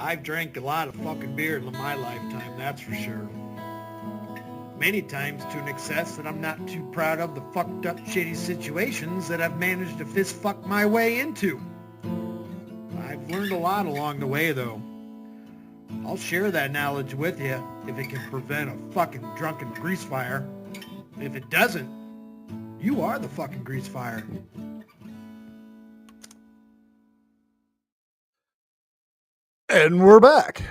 I've drank a lot of fucking beer in my lifetime, that's for sure. Many times to an excess that I'm not too proud of the fucked up shitty situations that I've managed to fist fuck my way into. I've learned a lot along the way though. I'll share that knowledge with you if it can prevent a fucking drunken grease fire. If it doesn't, you are the fucking grease fire. And we're back.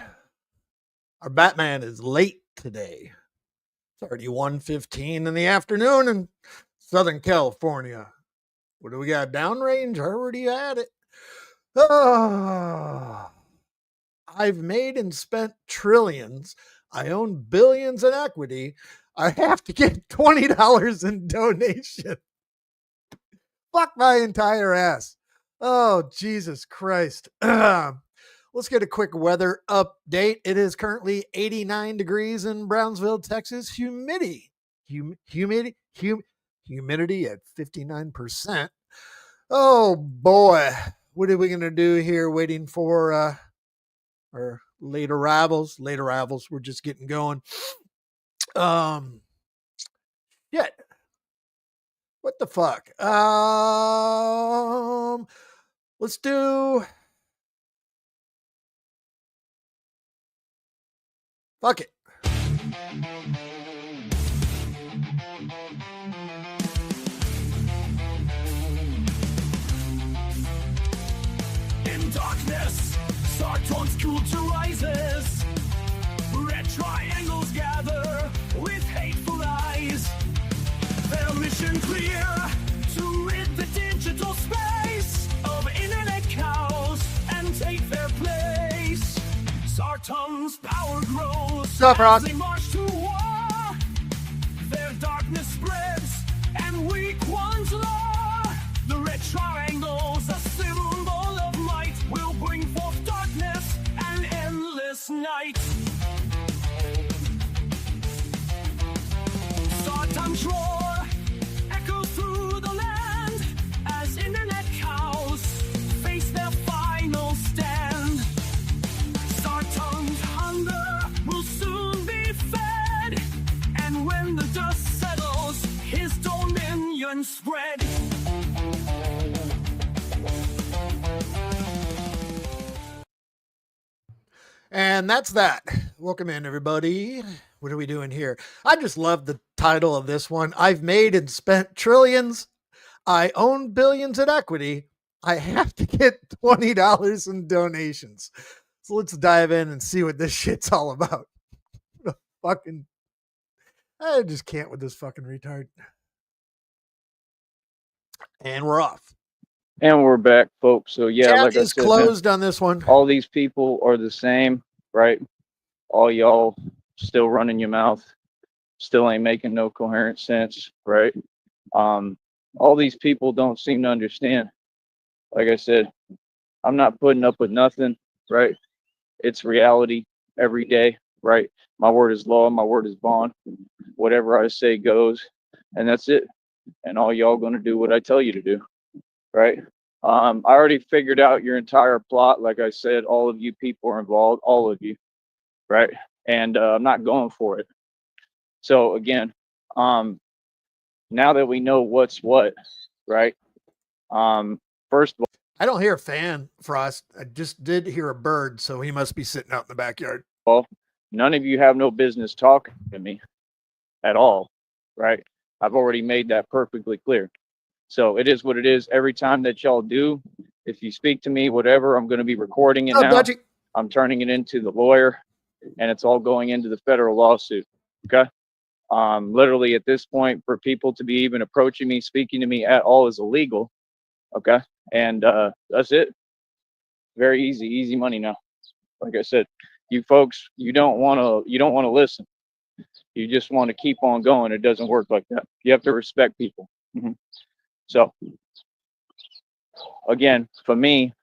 Our Batman is late today. It's already 1:15 in the afternoon in Southern California. What do we got? Downrange? Already at it. I've made and spent trillions. I own billions in equity. I have to get $20 in donation. Fuck my entire ass. Oh, Jesus Christ. Let's get a quick weather update. It is currently 89 degrees in Brownsville, Texas. Humidity at 59%. Oh boy, what are we gonna do here? Waiting for our late arrivals. We're just getting going. Shit. What the fuck? Let's do. Fuck it. In darkness, Sarton's culture rises. Red triangles gather with hateful eyes. Their mission clear, to rid the digital space of internet cows and take their place. Sarton's power grows Sup, Rock? as they march to war. Their darkness spreads and weak ones law. The red triangles, a symbol of might, will bring forth darkness and endless night. Sarton's roar echoes through the land as internet cows face their final stand. Sarton's hunger will soon be fed, and when the dust settles, his dominion spread. And that's that. Welcome in, everybody. What are we doing here? I just love the title of this one. I've made and spent trillions. I own billions in equity. I have to get $20 in donations. So let's dive in and see what this shit's all about. Fucking, I just can't with this fucking retard. And we're off. And we're back, folks. So yeah, Chat like I is said, closed on this one. all these people are the same, right? All y'all still running your mouth, still ain't making no coherent sense, right? All these people don't seem to understand. Like I said, I'm not putting up with nothing, right? It's reality every day, right? My word is law, my word is bond. Whatever I say goes, and that's it. And all y'all gonna do what I tell you to do, right? I already figured out your entire plot. Like I said, all of you people are involved, all of you, right? And I'm not going for it. So again, now that we know what's what, right? First of all, I don't hear a fan, Frost. I just did hear a bird, so he must be sitting out in the backyard. none of you have no business talking to me at all, right? I've already made that perfectly clear. So it is what it is. Every time that y'all do, if you speak to me, whatever, I'm going to be recording it Oh, now. Dutchie. I'm turning it into the lawyer, and it's all going into the federal lawsuit. Okay. Literally at this point, for people to be even approaching me, speaking to me at all is illegal. Okay. And that's it. Very easy money now. Like I said, you folks, you don't want to listen. You just want to keep on going. It doesn't work like that. You have to respect people. So again, for me,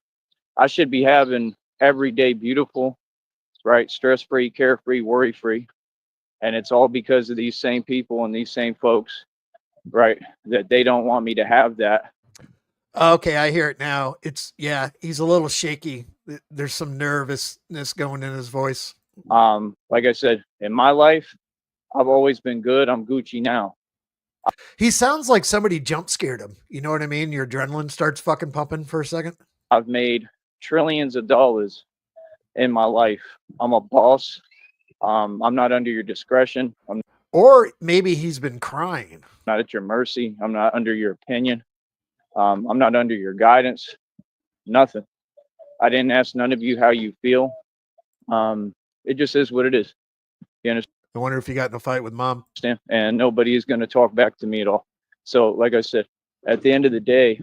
I should be having every day beautiful, right? Stress-free, carefree, worry-free. And it's all because of these same people and these same folks, right? That they don't want me to have that. Okay, I hear it now. It's yeah, he's a little shaky. There's some nervousness going in his voice. Like I said, in my life, I've always been good. I'm Gucci now. He sounds like somebody jump scared him. You know what I mean? Your adrenaline starts fucking pumping for a second. I've made trillions of dollars in my life. I'm a boss. I'm not under your discretion. I'm Or maybe he's been crying. not at your mercy. I'm not under your opinion. I'm not under your guidance. Nothing. I didn't ask none of you how you feel. It just is what it is. You understand? I wonder if he got in a fight with mom. And nobody is going to talk back to me at all. So, like I said, at the end of the day,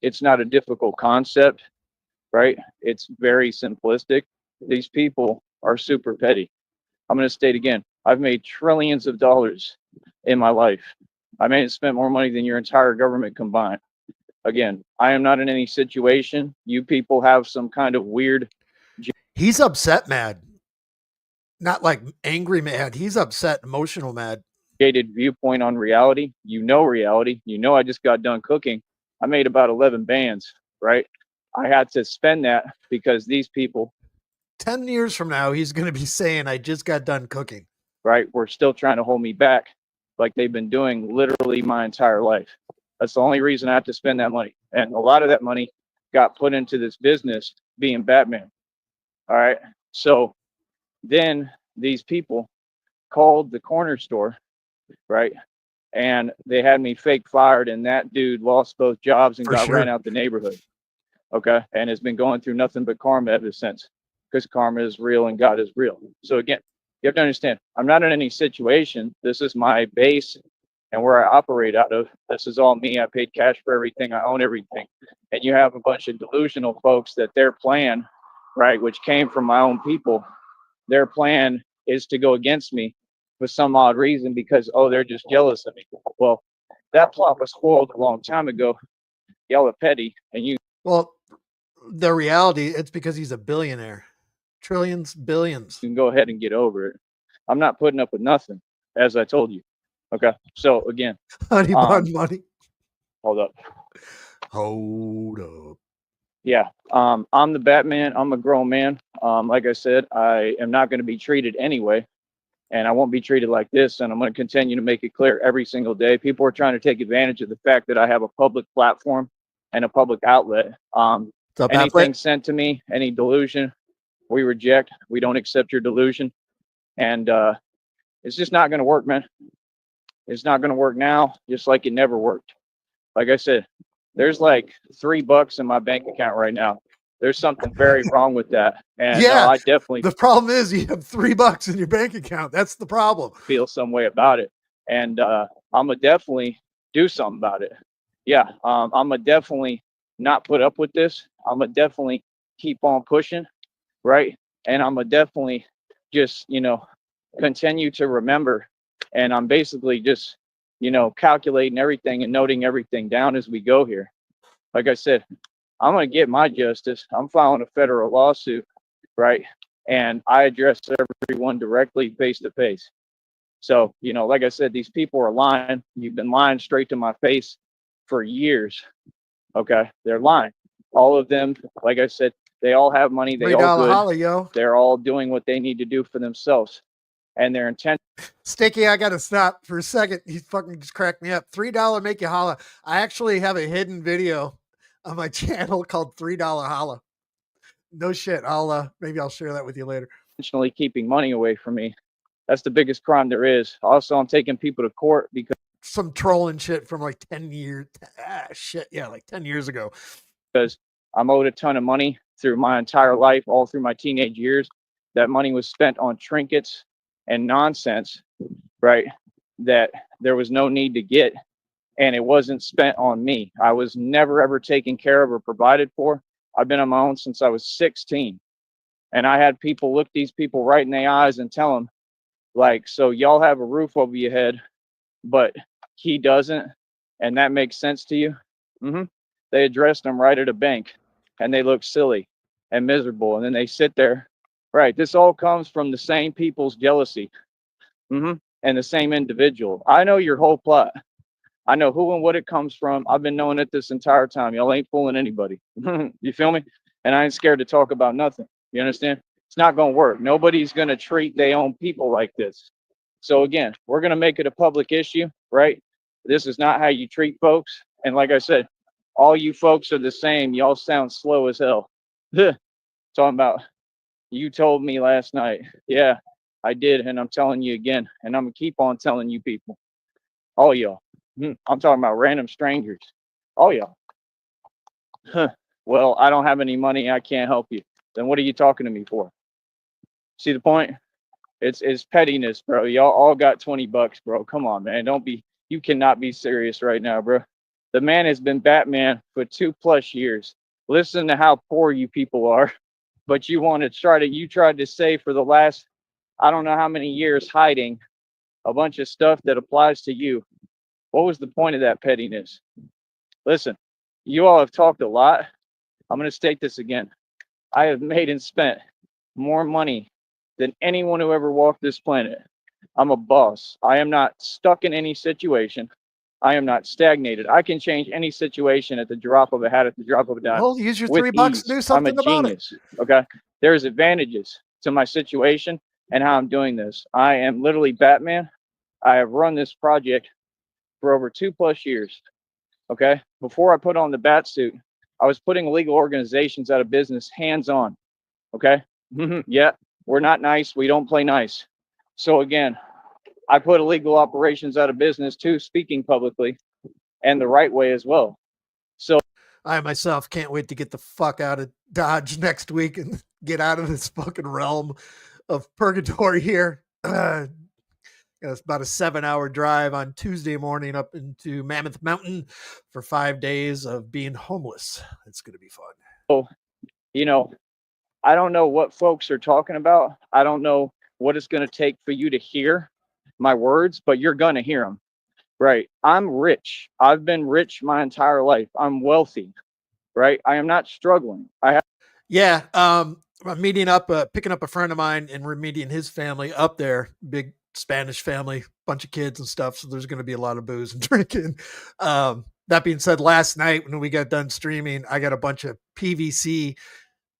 it's not a difficult concept, right? It's very simplistic. These people are super petty. I'm going to state again, I've made trillions of dollars in my life. I may have spent more money than your entire government combined. Again, I am not in any situation. You people have some kind of weird. He's upset mad. Not like angry mad. He's upset, emotional mad. Jaded viewpoint on reality. You know reality. You know I just got done cooking. I made about 11 bands, right? I had to spend that because these people, 10 years from now, he's going to be saying, I just got done cooking. right, were still trying to hold me back like they've been doing literally my entire life. That's the only reason I have to spend that money. And a lot of that money got put into this business being Batman. All right. So then these people called the corner store, right? And they had me fake fired, and that dude lost both jobs and got ran out the neighborhood. Okay. And has been going through nothing but karma ever since, because karma is real and God is real. So again, you have to understand, I'm not in any situation. This is my base and where I operate out of. This is all me. I paid cash for everything. I own everything. And you have a bunch of delusional folks that their plan, right, which came from my own people, their plan is to go against me for some odd reason because, oh, they're just jealous of me. Well, that plot was spoiled a long time ago. Y'all are petty, and you Well, the reality, it's because he's a billionaire. Trillions, billions. can go ahead and get over it. I'm not putting up with nothing, as I told you. Okay. So again, Honey bun money. hold up. Hold up. Yeah. I'm the Batman. I'm a grown man. Like I said, I am not going to be treated anyway, and I won't be treated like this. And I'm going to continue to make it clear every single day. People are trying to take advantage of the fact that I have a public platform and a public outlet. Anything sent to me, any delusion, we reject. We don't accept your delusion. And it's just not going to work, man. It's not going to work now, just like it never worked. Like I said, there's like $3 in my bank account right now. There's something very wrong with that. And Yeah, I definitely the problem is you have $3 in your bank account. That's the problem. feel some way about it. And I'm going to definitely do something about it. Yeah, I'm going to definitely not put up with this. I'm going to definitely keep on pushing, right? And I'm going to definitely just, continue to remember. And I'm basically just, calculating everything and noting everything down as we go here. Like I said, I'm going to get my justice. I'm filing a federal lawsuit, right? And I address everyone directly face to face. So, like I said, these people are lying. You've been lying straight to my face for years. Okay. They're lying. All of them, like I said, they all have money. They all good. Holla, yo. They're all doing what they need to do for themselves. And their intent. Sticky, I gotta stop for a second. He fucking just cracked me up. $3 make you holla. I actually have a hidden video on my channel called $3 holla. No shit. Maybe I'll share that with you later. Intentionally keeping money away from me. That's the biggest crime there is. Also, I'm taking people to court because some trolling shit from like 10 years. Like 10 years ago. Because I'm owed a ton of money through my entire life, all through my teenage years. That money was spent on trinkets and nonsense, right? That there was no need to get, and it wasn't spent on me. I was never ever taken care of or provided for. I've been on my own since I was 16, and I had people look these people right in the eyes and tell them, like, so y'all have a roof over your head, but he doesn't, and that makes sense to you? They addressed them right at a bank, and they look silly and miserable, and then they sit there. Right. This all comes from the same people's jealousy and the same individual. I know your whole plot. I know who and what it comes from. I've been knowing it this entire time. Y'all ain't fooling anybody. You feel me? And I ain't scared to talk about nothing. You understand? It's not going to work. Nobody's going to treat their own people like this. So again, we're going to make it a public issue, right? This is not how you treat folks. And like I said, all you folks are the same. Y'all sound slow as hell. Talking about, you told me last night. Yeah, I did. And I'm telling you again. And I'm going to keep on telling you people. All y'all. I'm talking about random strangers. All y'all. Well, I don't have any money. I can't help you. Then what are you talking to me for? See the point? It's pettiness, bro. Y'all all got 20 bucks, bro. Come on, man. You cannot be serious right now, bro. The man has been Batman for 2+ years. Listen to how poor you people are. But you tried to say for the last, I don't know how many years, hiding a bunch of stuff that applies to you. What was the point of that pettiness? Listen, you all have talked a lot. I'm going to state this again. I have made and spent more money than anyone who ever walked this planet. I'm a boss. I am not stuck in any situation. I am not stagnated. I can change any situation at the drop of a hat, at the drop of a dime. Well, use your with $3 ease. to do I'm a something about it. genius. Okay. There's advantages to my situation and how I'm doing this. I am literally Batman. I have run this project for over 2+ years. Okay. Before I put on the bat suit, I was putting illegal organizations out of business hands on. Okay. Yeah. We're not nice. We don't play nice. So again, I put illegal operations out of business too, speaking publicly and the right way as well. So I myself can't wait to get the fuck out of Dodge next week and get out of this fucking realm of purgatory here. It's about a 7-hour drive on Tuesday morning up into Mammoth Mountain for 5 days of being homeless. It's going to be fun. you know, I don't know what folks are talking about. I don't know what it's going to take for you to hear my words, but you're going to hear them. Right. I'm rich. I've been rich my entire life. I'm wealthy. Right. I am not struggling. Yeah. I'm meeting up, picking up a friend of mine, and we're meeting his family up there. Big Spanish family, bunch of kids and stuff. So there's going to be a lot of booze and drinking. That being said, last night when we got done streaming, I got a bunch of PVC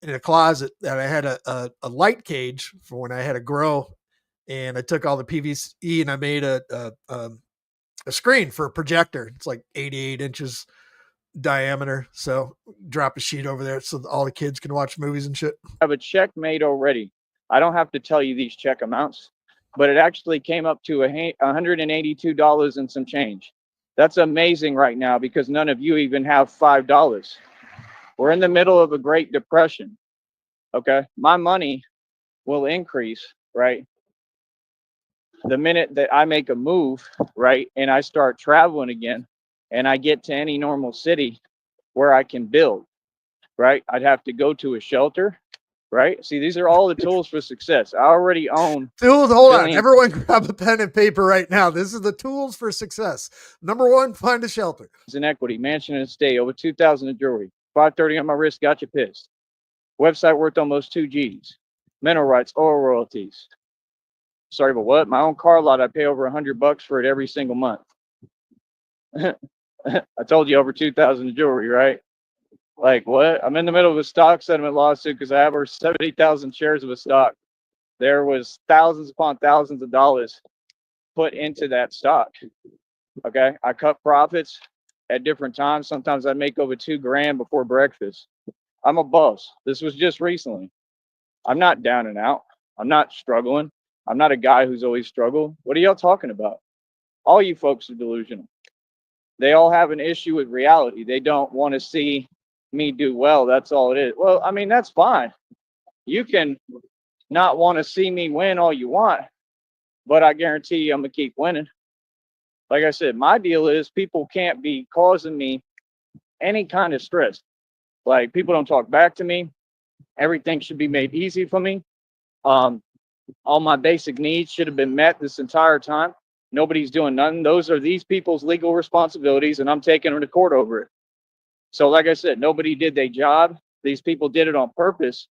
in a closet that I had a light cage for when I had a grow, and I took all the PVC and I made a screen for a projector. It's like 88 inches diameter. So drop a sheet over there so all the kids can watch movies and shit. Have a check made already. I don't have to tell you these check amounts, but it actually came up to $182 and some change. That's amazing right now because none of you even have $5. We're in the middle of a Great Depression. Okay. My money will increase, right? The minute that I make a move, right, and I start traveling again and I get to any normal city where I can build, right? I'd have to go to a shelter, right? See, these are all the tools for success. I already own. Hold on. Everyone grab a pen and paper right now. This is the tools for success. Number 1, find a shelter. It's an equity, mansion and estate, over 2,000 in jewelry, 530 on my wrist, got you pissed. Website worth almost 2 G's. Mineral rights, oil royalties. Sorry, but what? My own car lot, I pay over $100 for it every single month. I told you over 2,000 in jewelry, right? Like what? I'm in the middle of a stock settlement lawsuit because I have over 70,000 shares of a stock. There was thousands upon thousands of dollars put into that stock. Okay. I cut profits at different times. Sometimes I make over $2,000 before breakfast. I'm a boss. This was just recently. I'm not down and out. I'm not struggling. I'm not a guy who's always struggled. What are y'all talking about? All you folks are delusional. They all have an issue with reality. They don't want to see me do well. That's all it is. Well, I mean, that's fine. You can not want to see me win all you want, but I guarantee you I'm going to keep winning. Like I said, my deal is people can't be causing me any kind of stress. Like people don't talk back to me. Everything should be made easy for me. All my basic needs should have been met this entire time. Nobody's doing nothing. Those are these people's legal responsibilities, and I'm taking them to court over it. So like I said, nobody did their job. These people did it on purpose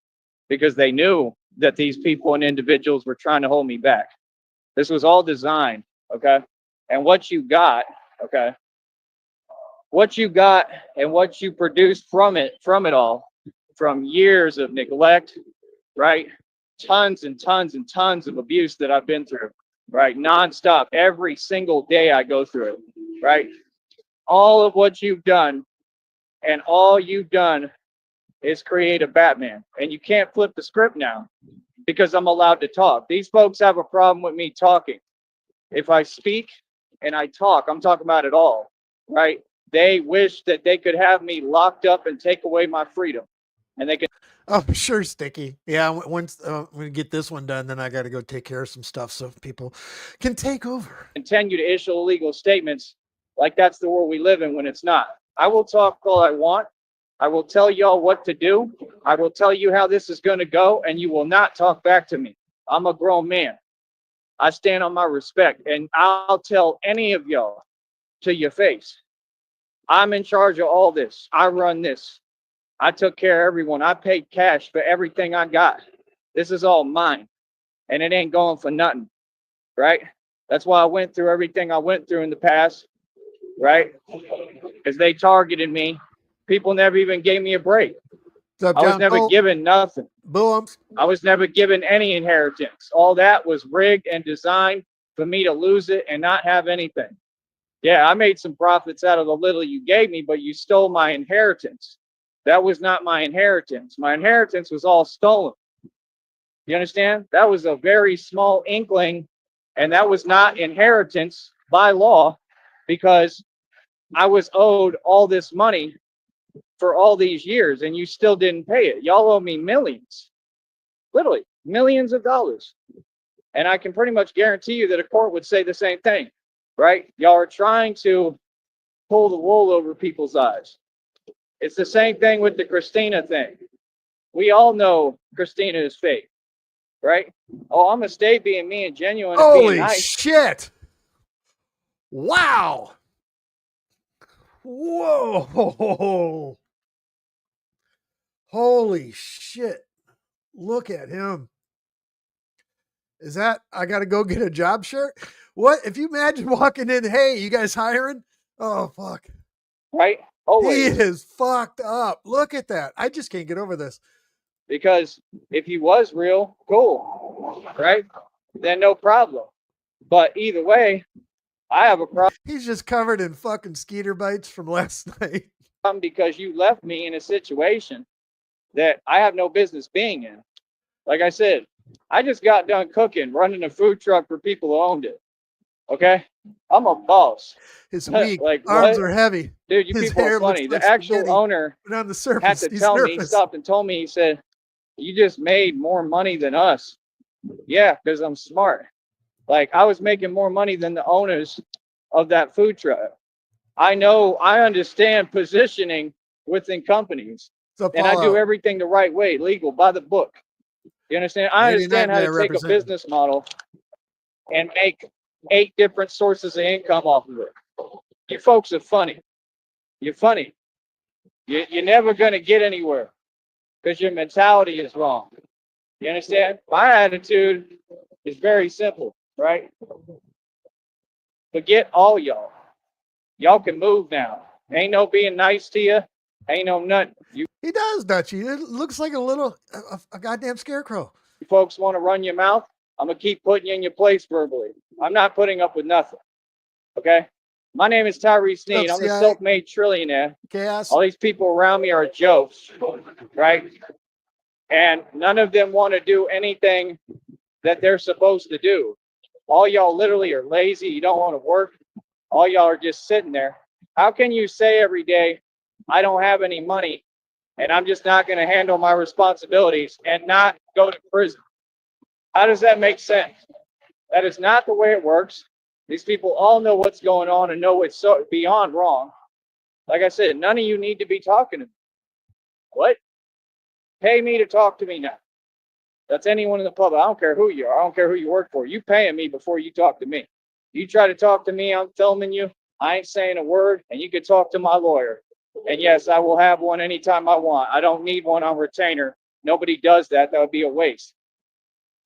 because they knew that these people and individuals were trying to hold me back. This was all designed, okay? And what you got, okay, what you got and what you produced from it all, from years of neglect, right? Tons and tons and tons of abuse that I've been through, right? Nonstop. Every single day I go through it, right? All of what you've done and all you've done is create a Batman. And you can't flip the script now because I'm allowed to talk. These folks have a problem with me talking. If I speak and I talk, I'm talking about it all, right? They wish that they could have me locked up and take away my freedom. And they can Oh, sure, Sticky. Yeah, once we get this one done, then I got to go take care of some stuff so people can take over. continue to issue illegal statements like that's the world we live in when it's not. I will talk all I want. I will tell y'all what to do. I will tell you how this is going to go, and you will not talk back to me. I'm a grown man. I stand on my respect, and I'll tell any of y'all to your face. I'm in charge of all this. I run this. I took care of everyone. I paid cash for everything I got. This is all mine, and it ain't going for nothing, right? That's why I went through everything I went through in the past, right? Because they targeted me. People never even gave me a break. What's up, I was John never Cole? given nothing. Boomps. I was never given any inheritance. All that was rigged and designed for me to lose it and not have anything. Yeah, I made some profits out of the little you gave me, but you stole my inheritance. That was not my inheritance. My inheritance was all stolen. You understand? That was a very small inkling, and that was not inheritance by law because I was owed all this money for all these years, and you still didn't pay it. Y'all owe me millions, literally millions of dollars. And I can pretty much guarantee you that a court would say the same thing, right? Y'all are trying to pull the wool over people's eyes. It's the same thing with the Christina thing. We all know Christina is fake, right? Oh, I'm gonna stay being me and genuine and being Holy nice. shit. Wow. Whoa. Holy shit. Look at him. Is that I got to go get a job shirt? What if you imagine walking in, hey, you guys hiring? Oh, fuck. Right? He Always. is fucked up. Look at that. I just can't get over this. Because if he was real, cool, right? Then no problem. But either way, I have a He's just covered in fucking skeeter bites from last night. problem because you left me in a situation that I have no business being in. Like I said, I just got done cooking, running a food truck for people who owned it. Okay? I'm a boss. His weak Like, arms what? are heavy. Dude, you His people hair are funny. looks like The actual spaghetti. owner But on the had surface, to he's tell me, he nervous. stopped and told me, he said, you just made more money than us. Yeah, because I'm smart. Like, I was making more money than the owners of that food truck. I understand positioning within companies, It's a and I do fallout. everything the right way, legal, by the book. You understand? I 89 understand how man to take a representing. business model and make 8 different sources of income off of it. You folks are funny. You're funny. You're never going to get anywhere because your mentality is wrong. You understand? My attitude is very simple, right? Forget all y'all. Y'all can move now. Ain't no being nice to you. Ain't no nothing. You He does, Dutchy. It looks like a goddamn scarecrow. folks want to run your mouth. I'm going to keep putting you in your place verbally. I'm not putting up with nothing. Okay? My name is Tyree Sneed. I'm the CIA? self-made trillionaire. Chaos. All these people around me are jokes, right? And none of them want to do anything that they're supposed to do. All y'all literally are lazy. You don't want to work. All y'all are just sitting there. How can you say every day, I don't have any money and I'm just not going to handle my responsibilities and not go to prison? How does that make sense? That is not the way it works. These people all know what's going on and know it's so beyond wrong. Like I said, none of you need to be talking to me. What? Pay me to talk to me now. That's anyone in the public. I don't care who you are. I don't care who you work for. You paying me before you talk to me. You try to talk to me, I'm filming you. I ain't saying a word, and you can talk to my lawyer. And yes, I will have one anytime I want. I don't need one on retainer. Nobody does that. That would be a waste.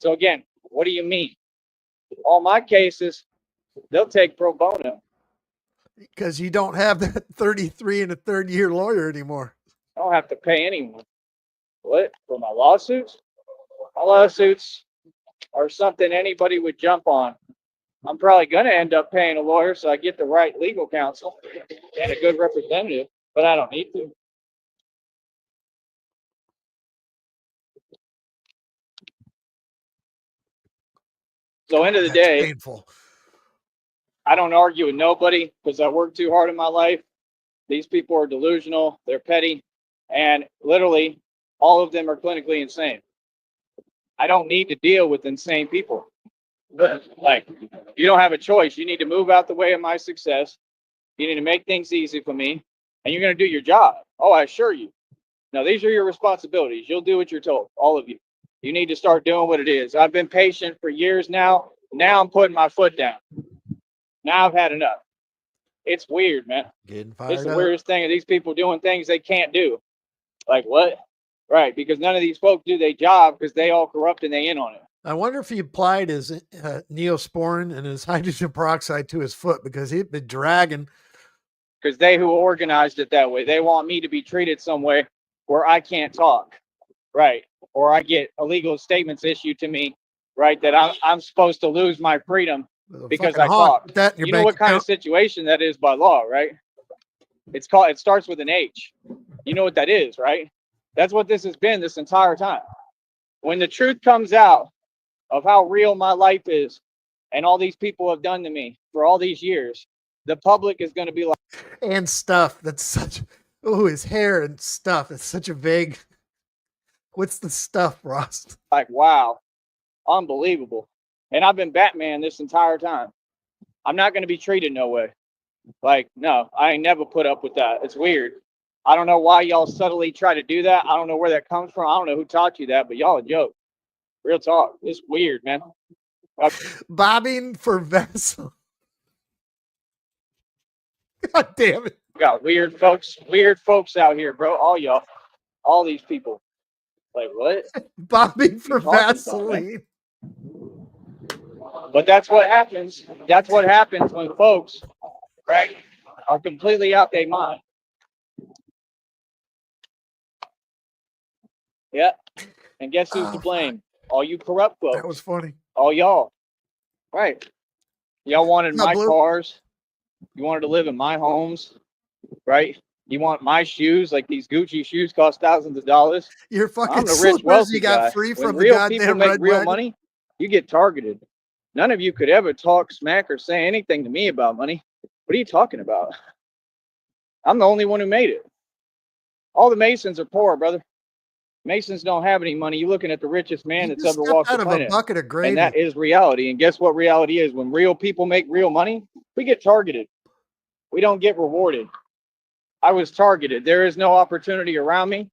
So again, what do you mean? All my cases, they'll take pro bono. Because you don't have that 33 and a third year lawyer anymore. I don't have to pay anyone. What? For my lawsuits? My lawsuits are something anybody would jump on. I'm probably going to end up paying a lawyer so I get the right legal counsel and a good representative, but I don't need to. So end of the That's day, painful. I don't argue with nobody because I worked too hard in my life. These people are delusional, they're petty, and literally all of them are clinically insane. I don't need to deal with insane people. Like, you don't have a choice. You need to move out the way of my success. You need to make things easy for me, and you're going to do your job. Oh, I assure you. Now, these are your responsibilities. You'll do what you're told, all of you. You need to start doing what it is. I've been patient for years now. Now I'm putting my foot down. Now I've had enough. It's weird, man. Getting It's fired the up. weirdest thing of these people doing things they can't do. Like what? Right, because none of these folks do their job because they all corrupt and they in on it. I wonder if he applied his Neosporin and his hydrogen peroxide to his foot because he'd been dragging. Because they who organized it that way, they want me to be treated some way where I can't talk, right? Or I get illegal statements issued to me, right? That I'm supposed to lose my freedom because I talk. That in your You know bank what kind of account. situation that is by law, right? It's called. It starts with an H. You know what that is, right? That's what this has been this entire time. When the truth comes out of how real my life is and all these people have done to me for all these years, the public is going to be like, And stuff. That's such. Oh, his hair and stuff. It's such a vague. What's the stuff, Ross? wow, unbelievable. And I've been Batman this entire time. I'm not going to be treated no way. Like, no, I ain't never put up with that. It's weird. I don't know why y'all subtly try to do that. I don't know where that comes from. I don't know who taught you that, but y'all a joke. Real talk. It's weird, man. Bobbing for vessel. God damn it. We got weird folks out here, bro. All y'all, all these people. Like, what? Bobbing for talking about, Vaseline. But that's what happens. That's what happens when folks, right, are completely out their mind. Yeah. And guess who's to blame? All you corrupt folks. That was funny. All y'all. Right. Y'all wanted Not my blue. cars. You wanted to live in my homes. Right. You want my shoes, like these Gucci shoes cost thousands of dollars. Your fucking I'm the rich, slippers wealthy you got guy. free When from the real people goddamn make red real wagon. money, you get targeted. None of you could ever talk smack or say anything to me about money. What are you talking about? I'm the only one who made it. All the Masons are poor, brother. Masons don't have any money. You're looking at the richest man You that's just ever stepped walked out the of a planet. bucket of And gravy. that is reality. And guess what reality is? When real people make real money, we get targeted. We don't get rewarded. I was targeted. There is no opportunity around me.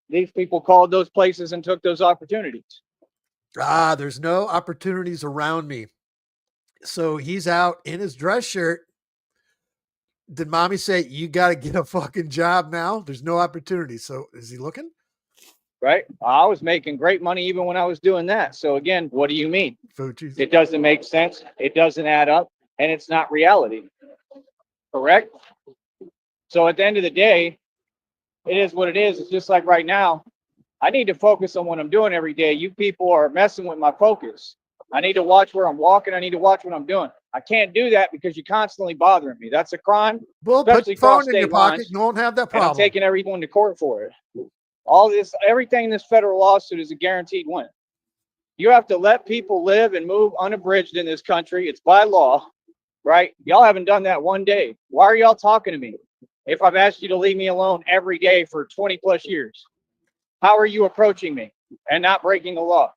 These people called those places and took those opportunities. There's no opportunities around me. So he's out in his dress shirt. Did mommy say, you got to get a fucking job now? There's no opportunity. So is he looking? Right? I was making great money even when I was doing that. So again, what do you mean? Fuji's. It doesn't make sense. It doesn't add up. And it's not reality. Correct? So at the end of the day, it is what it is. It's just like right now. I need to focus on what I'm doing every day. You people are messing with my focus. I need to watch where I'm walking. I need to watch what I'm doing. I can't do that because you're constantly bothering me. That's a crime. Well, put especially your phone across in your state pocket. lines. You won't have that And I'm problem. taking everyone to court for it. All this, everything in this federal lawsuit is a guaranteed win. You have to let people live and move unabridged in this country. It's by law, right? Y'all haven't done that one day. Why are y'all talking to me if I've asked you to leave me alone every day for 20 plus years? How are you approaching me and not breaking the law?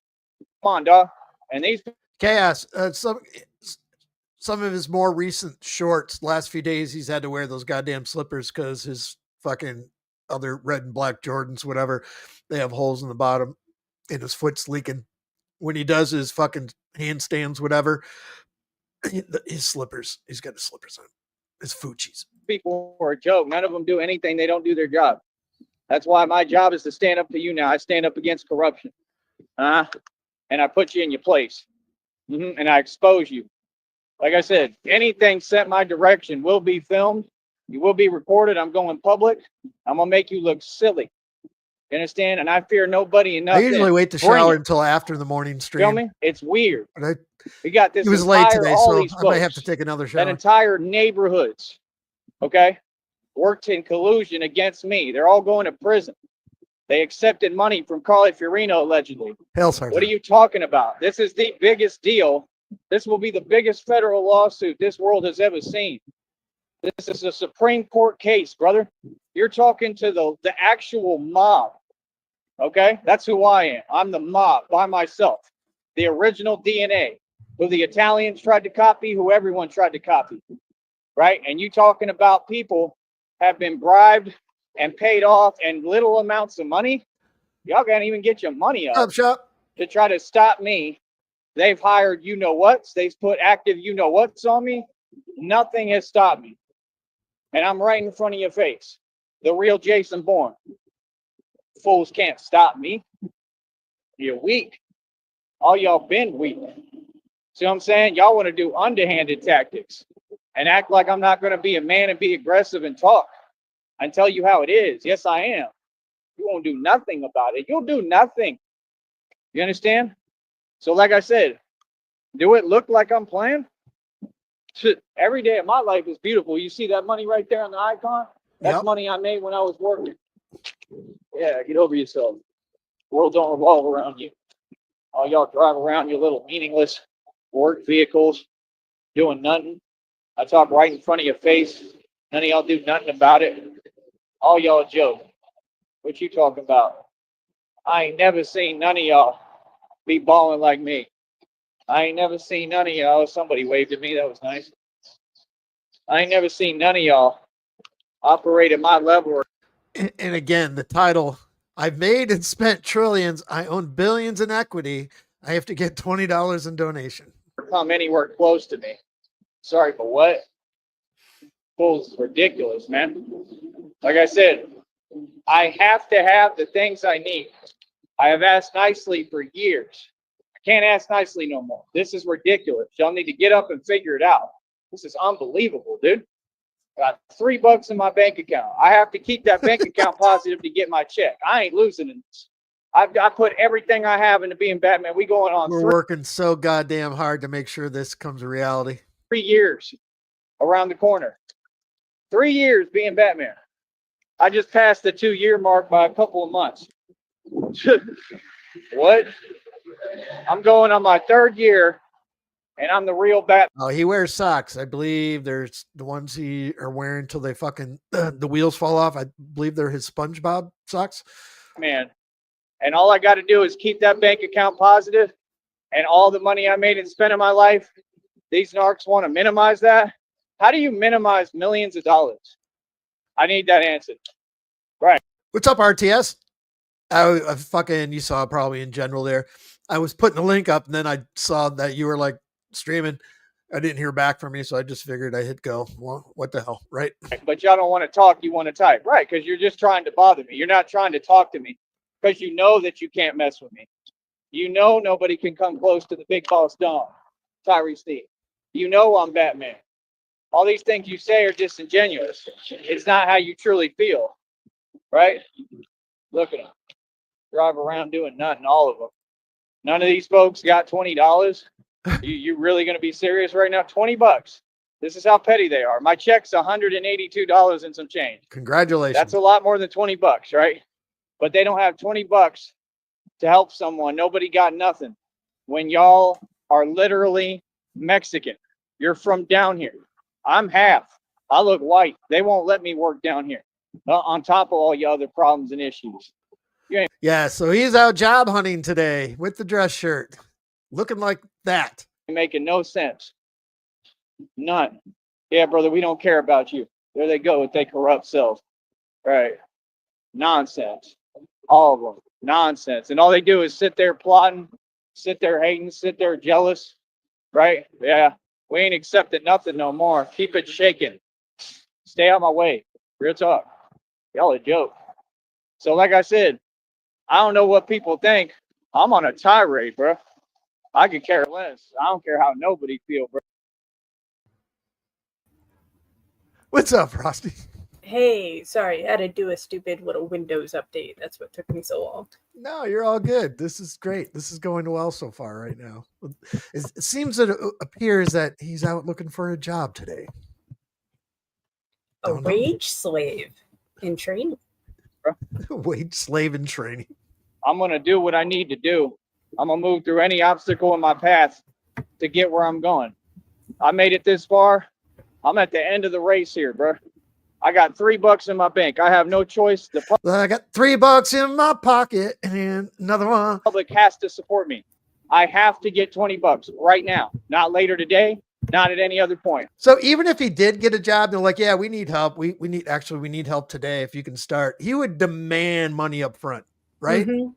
Come on, dog. And these Chaos. Some of his more recent shorts, last few days, he's had to wear those goddamn slippers because his fucking other red and black Jordans, whatever, they have holes in the bottom and his foot's leaking. When he does his fucking handstands, whatever, his slippers, he's got his slippers on. His Fuji's. people are a joke. None of them do anything. They don't do their job. That's why my job is to stand up to you now. I stand up against corruption. And I put you in your place. And I expose you. Like I said, anything sent my direction will be filmed. You will be recorded. I'm going public. I'm going to make you look silly. You understand? And I fear nobody and I nothing. usually wait to Bring shower it. until after the morning Feel stream. me? It's weird. But We got this it was late entire, today, all so these I might have to folks, take another that shower. entire neighborhoods, okay, worked in collusion against me. They're all going to prison. They accepted money from Carly Fiorino, allegedly. Hell, What are you talking about? This is the biggest deal. This will be the biggest federal lawsuit this world has ever seen. This is a Supreme Court case, brother. You're talking to the actual mob. Okay? That's who I am. I'm the mob by myself. The original DNA, who the Italians tried to copy, who everyone tried to copy. Right? And you talking about people have been bribed and paid off and little amounts of money. Y'all can't even get your money up Shop. to try to stop me. They've hired you know what's. They've put active you know what's on me. Nothing has stopped me. And I'm right in front of your face. The real Jason Bourne. Fools can't stop me. You're weak. All y'all been weak. See what I'm saying? Y'all want to do underhanded tactics and act like I'm not going to be a man and be aggressive and talk and tell you how it is. Yes, I am. You won't do nothing about it. You'll do nothing. You understand? So like I said, do it look like I'm playing? Every day of my life is beautiful. You see that money right there on the icon? That's money I made when I was working. Yeah, get over yourself. The world don't revolve around you. All y'all drive around your little meaningless work vehicles doing nothing. I talk right in front of your face. None of y'all do nothing about it. All y'all joke. What you talking about? I ain't never seen none of y'all be balling like me. I ain't never seen none of y'all. Somebody waved at me. That was nice. I ain't never seen none of y'all operate at my level. And again, the title, I've made and spent trillions. I own billions in equity. I have to get $20 in donation. Come anywhere close to me. Sorry, but what? Bull's ridiculous, man. Like I said, I have to have the things I need. I have asked nicely for years. I can't ask nicely no more. This is ridiculous. Y'all need to get up and figure it out. This is unbelievable, dude. Got $3 in my bank account. I have to keep that bank account positive to get my check. I ain't losing this. I've put everything I have into being Batman. We going on. We're working so goddamn hard to make sure this comes a reality. 3 years around the corner. 3 years being Batman. I just passed the 2-year mark by a couple of months. What? I'm going on my 3rd year, and I'm the real Batman. Oh, he wears socks. I believe there's the ones he are wearing until they fucking the wheels fall off. I believe they're his SpongeBob socks. Man, and all I got to do is keep that bank account positive, and all the money I made and spent in my life. These narcs want to minimize that. How do you minimize millions of dollars? I need that answer. Right. What's up, RTS? I fucking, you saw probably in general there. I was putting the link up and then I saw that you were like streaming. I didn't hear back from you, so I just figured I hit go. Well, what the hell, right? But y'all don't want to talk, you want to type. Right, because you're just trying to bother me. You're not trying to talk to me because you know that you can't mess with me. You know nobody can come close to the big boss Dom, Tyree Sneed. You know I'm Batman. All these things you say are disingenuous. It's not how you truly feel, right? Look at them. Drive around doing nothing, all of them. None of these folks got $20. You really going to be serious right now? $20. This is how petty they are. My check's $182 and some change. Congratulations. That's a lot more than $20, right? But they don't have $20 to help someone. Nobody got nothing. When y'all are literally Mexican, you're from down here. I'm half. I look white. They won't let me work down here. On top of all your other problems and issues. Yeah, so he's out job hunting today with the dress shirt, looking like that. Making no sense. None. Yeah, brother, we don't care about you. There they go with their corrupt self. Right. Nonsense. All of them. Nonsense. And all they do is sit there plotting, sit there hating, sit there jealous. Right? Yeah. We ain't accepting nothing no more. Keep it shaking. Stay out my way. Real talk. Y'all a joke. So like I said, I don't know what people think. I'm on a tirade, bro. I could care less. I don't care how nobody feel, bro. What's up, Frosty? Hey, sorry, I had to do a stupid little Windows update. That's what took me so long. No, you're all good. This is great. This is going well so far right now. It seems that it appears that he's out looking for a job today. A Don't know. wage slave in training. Wage slave in training. I'm gonna do what I need to do. I'm gonna move through any obstacle in my path to get where I'm going. I made it this far. I'm at the end of the race here, bro. I got $3 in my bank. I have no choice. The I got $3 in my pocket and another one. public has to support me. I have to get $20 right now, not later today, not at any other point. So even if he did get a job, they're like, yeah, we need help. We need help today. If you can start, he would demand money up front, right? Mhm.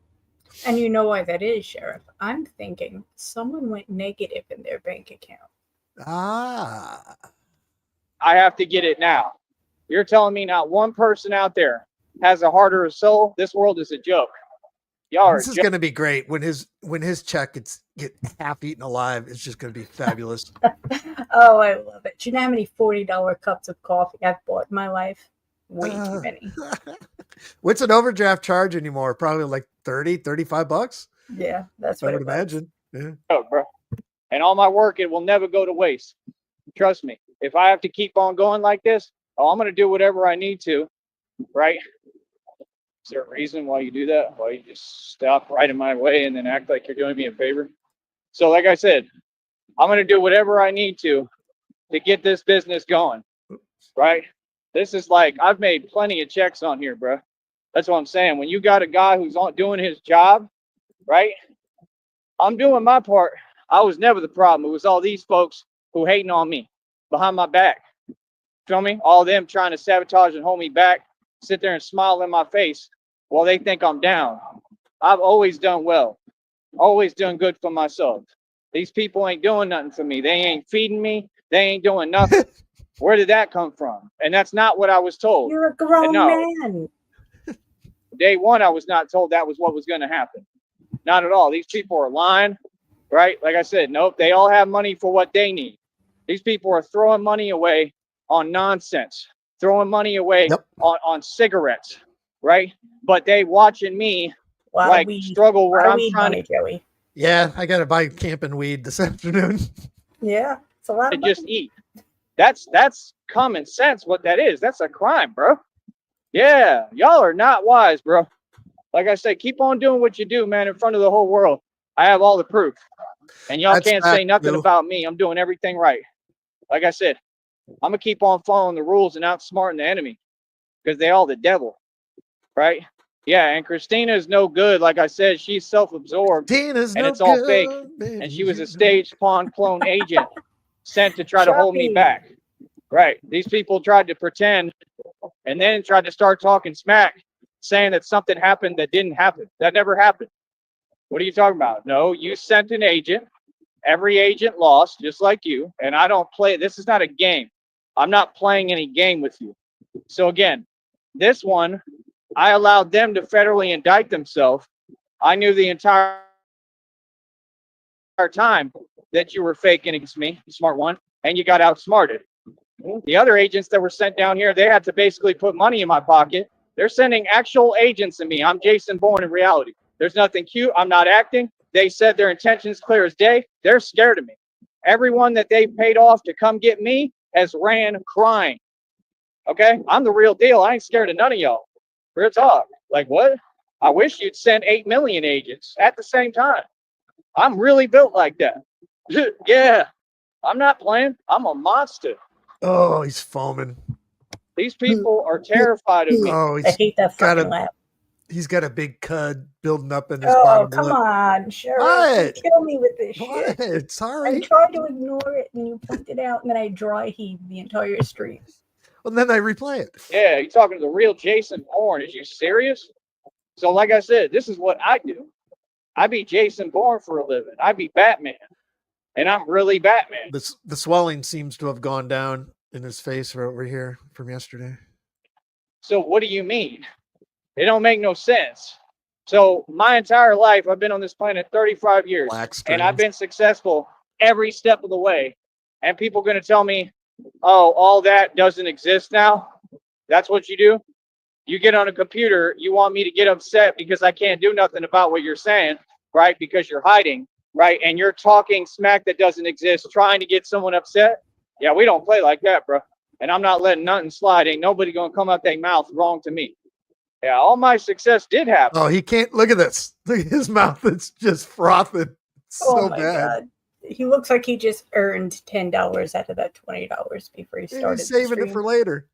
And you know why that is, Sheriff? I'm thinking someone went negative in their bank account. Ah, I have to get it now. You're telling me not one person out there has a heart or a soul? This world is a joke. Y'all are this is going to be great when his check get half eaten alive. It's just going to be fabulous. Oh, I love it. Do you know how many $40 cups of coffee I've bought in my life? Way too many. What's an overdraft charge anymore? Probably like 30, $35. Yeah, that's I what would it was. imagine. Yeah. joke, bro. And all my work, it will never go to waste. Trust me. If I have to keep on going like this, I'm going to do whatever I need to, right? Is there a reason why you do that? Why you just stop right in my way and then act like you're doing me a favor? So like I said, I'm going to do whatever I need to get this business going, right? This is like, I've made plenty of checks on here, bro. That's what I'm saying. When you got a guy who's doing his job, right? I'm doing my part. I was never the problem. It was all these folks who hating on me behind my back. Feel me? All them trying to sabotage and hold me back, sit there and smile in my face while they think I'm down. I've always done well, always done good for myself. These people ain't doing nothing for me. They ain't feeding me. They ain't doing nothing. Where did that come from? And that's not what I was told. You're a grown No. man. Day one, I was not told that was what was going to happen. Not at all. These people are lying, right? Like I said, nope, they all have money for what they need. These people are throwing money away on nonsense, throwing money away on cigarettes, right? But they watching me struggle where I'm trying to Joey. Yeah, I got to buy camping weed this afternoon. Yeah, it's a lot to of money. just eat. That's common sense. What that is, that's a crime, bro. Yeah, y'all are not wise, bro. Like I said, keep on doing what you do, man, in front of the whole world. I have all the proof. And y'all can't say nothing about me. I'm doing everything right. Like I said, I'm going to keep on following the rules and outsmarting the enemy because they all the devil, right? Yeah, and Christina is no good. Like I said, she's self-absorbed and it's all fake. And she was a staged pawn clone agent sent to try to hold me back. Right. These people tried to pretend and then tried to start talking smack, saying that something happened that didn't happen. That never happened. What are you talking about? No, you sent an agent. Every agent lost, just like you. And I don't play. This is not a game. I'm not playing any game with you. So again, this one, I allowed them to federally indict themselves. I knew the entire time that you were faking against me, smart one, and you got outsmarted. The other agents that were sent down here, they had to basically put money in my pocket. They're sending actual agents to me. I'm Jason Bourne in reality. There's nothing cute. I'm not acting. They said their intentions clear as day. They're scared of me. Everyone that they paid off to come get me has ran crying. Okay? I'm the real deal. I ain't scared of none of y'all. Real talk. Like what? I wish you'd send 8 million agents at the same time. I'm really built like that. Yeah. I'm not playing. I'm a monster. Oh, he's foaming. These people are terrified of me. Oh, I hate that fucking laugh. He's got a big cud building up in his Oh, bottom come lip. on, Sheriff. What? You kill me with this What? shit. Sorry. I tried to ignore it, and you pointed out, and then I dry heaved the entire street. Well, then I replay it. Yeah, you're talking to the real Jason Bourne. Is you serious? So, like I said, this is what I do. I be Jason Bourne for a living. I be Batman. And I'm really Batman. The swelling seems to have gone down in his face over here from yesterday. So what do you mean? It don't make no sense. So my entire life, I've been on this planet 35 years. And I've been successful every step of the way. And people are going to tell me oh, all that doesn't exist now. That's what you do. You get on a computer, you want me to get upset because I can't do nothing about what you're saying, right? Because you're hiding, right? And you're talking smack that doesn't exist, trying to get someone upset. Yeah, we don't play like that, bro. And I'm not letting nothing slide. Ain't nobody gonna come out their mouth wrong to me. Yeah, all my success did happen. Oh, he can't. Look at this. Look at his mouth. It's just frothing. Oh So my bad. god. He looks like he just earned $10 out of that $20 before he started. He's saving the it for stream. later.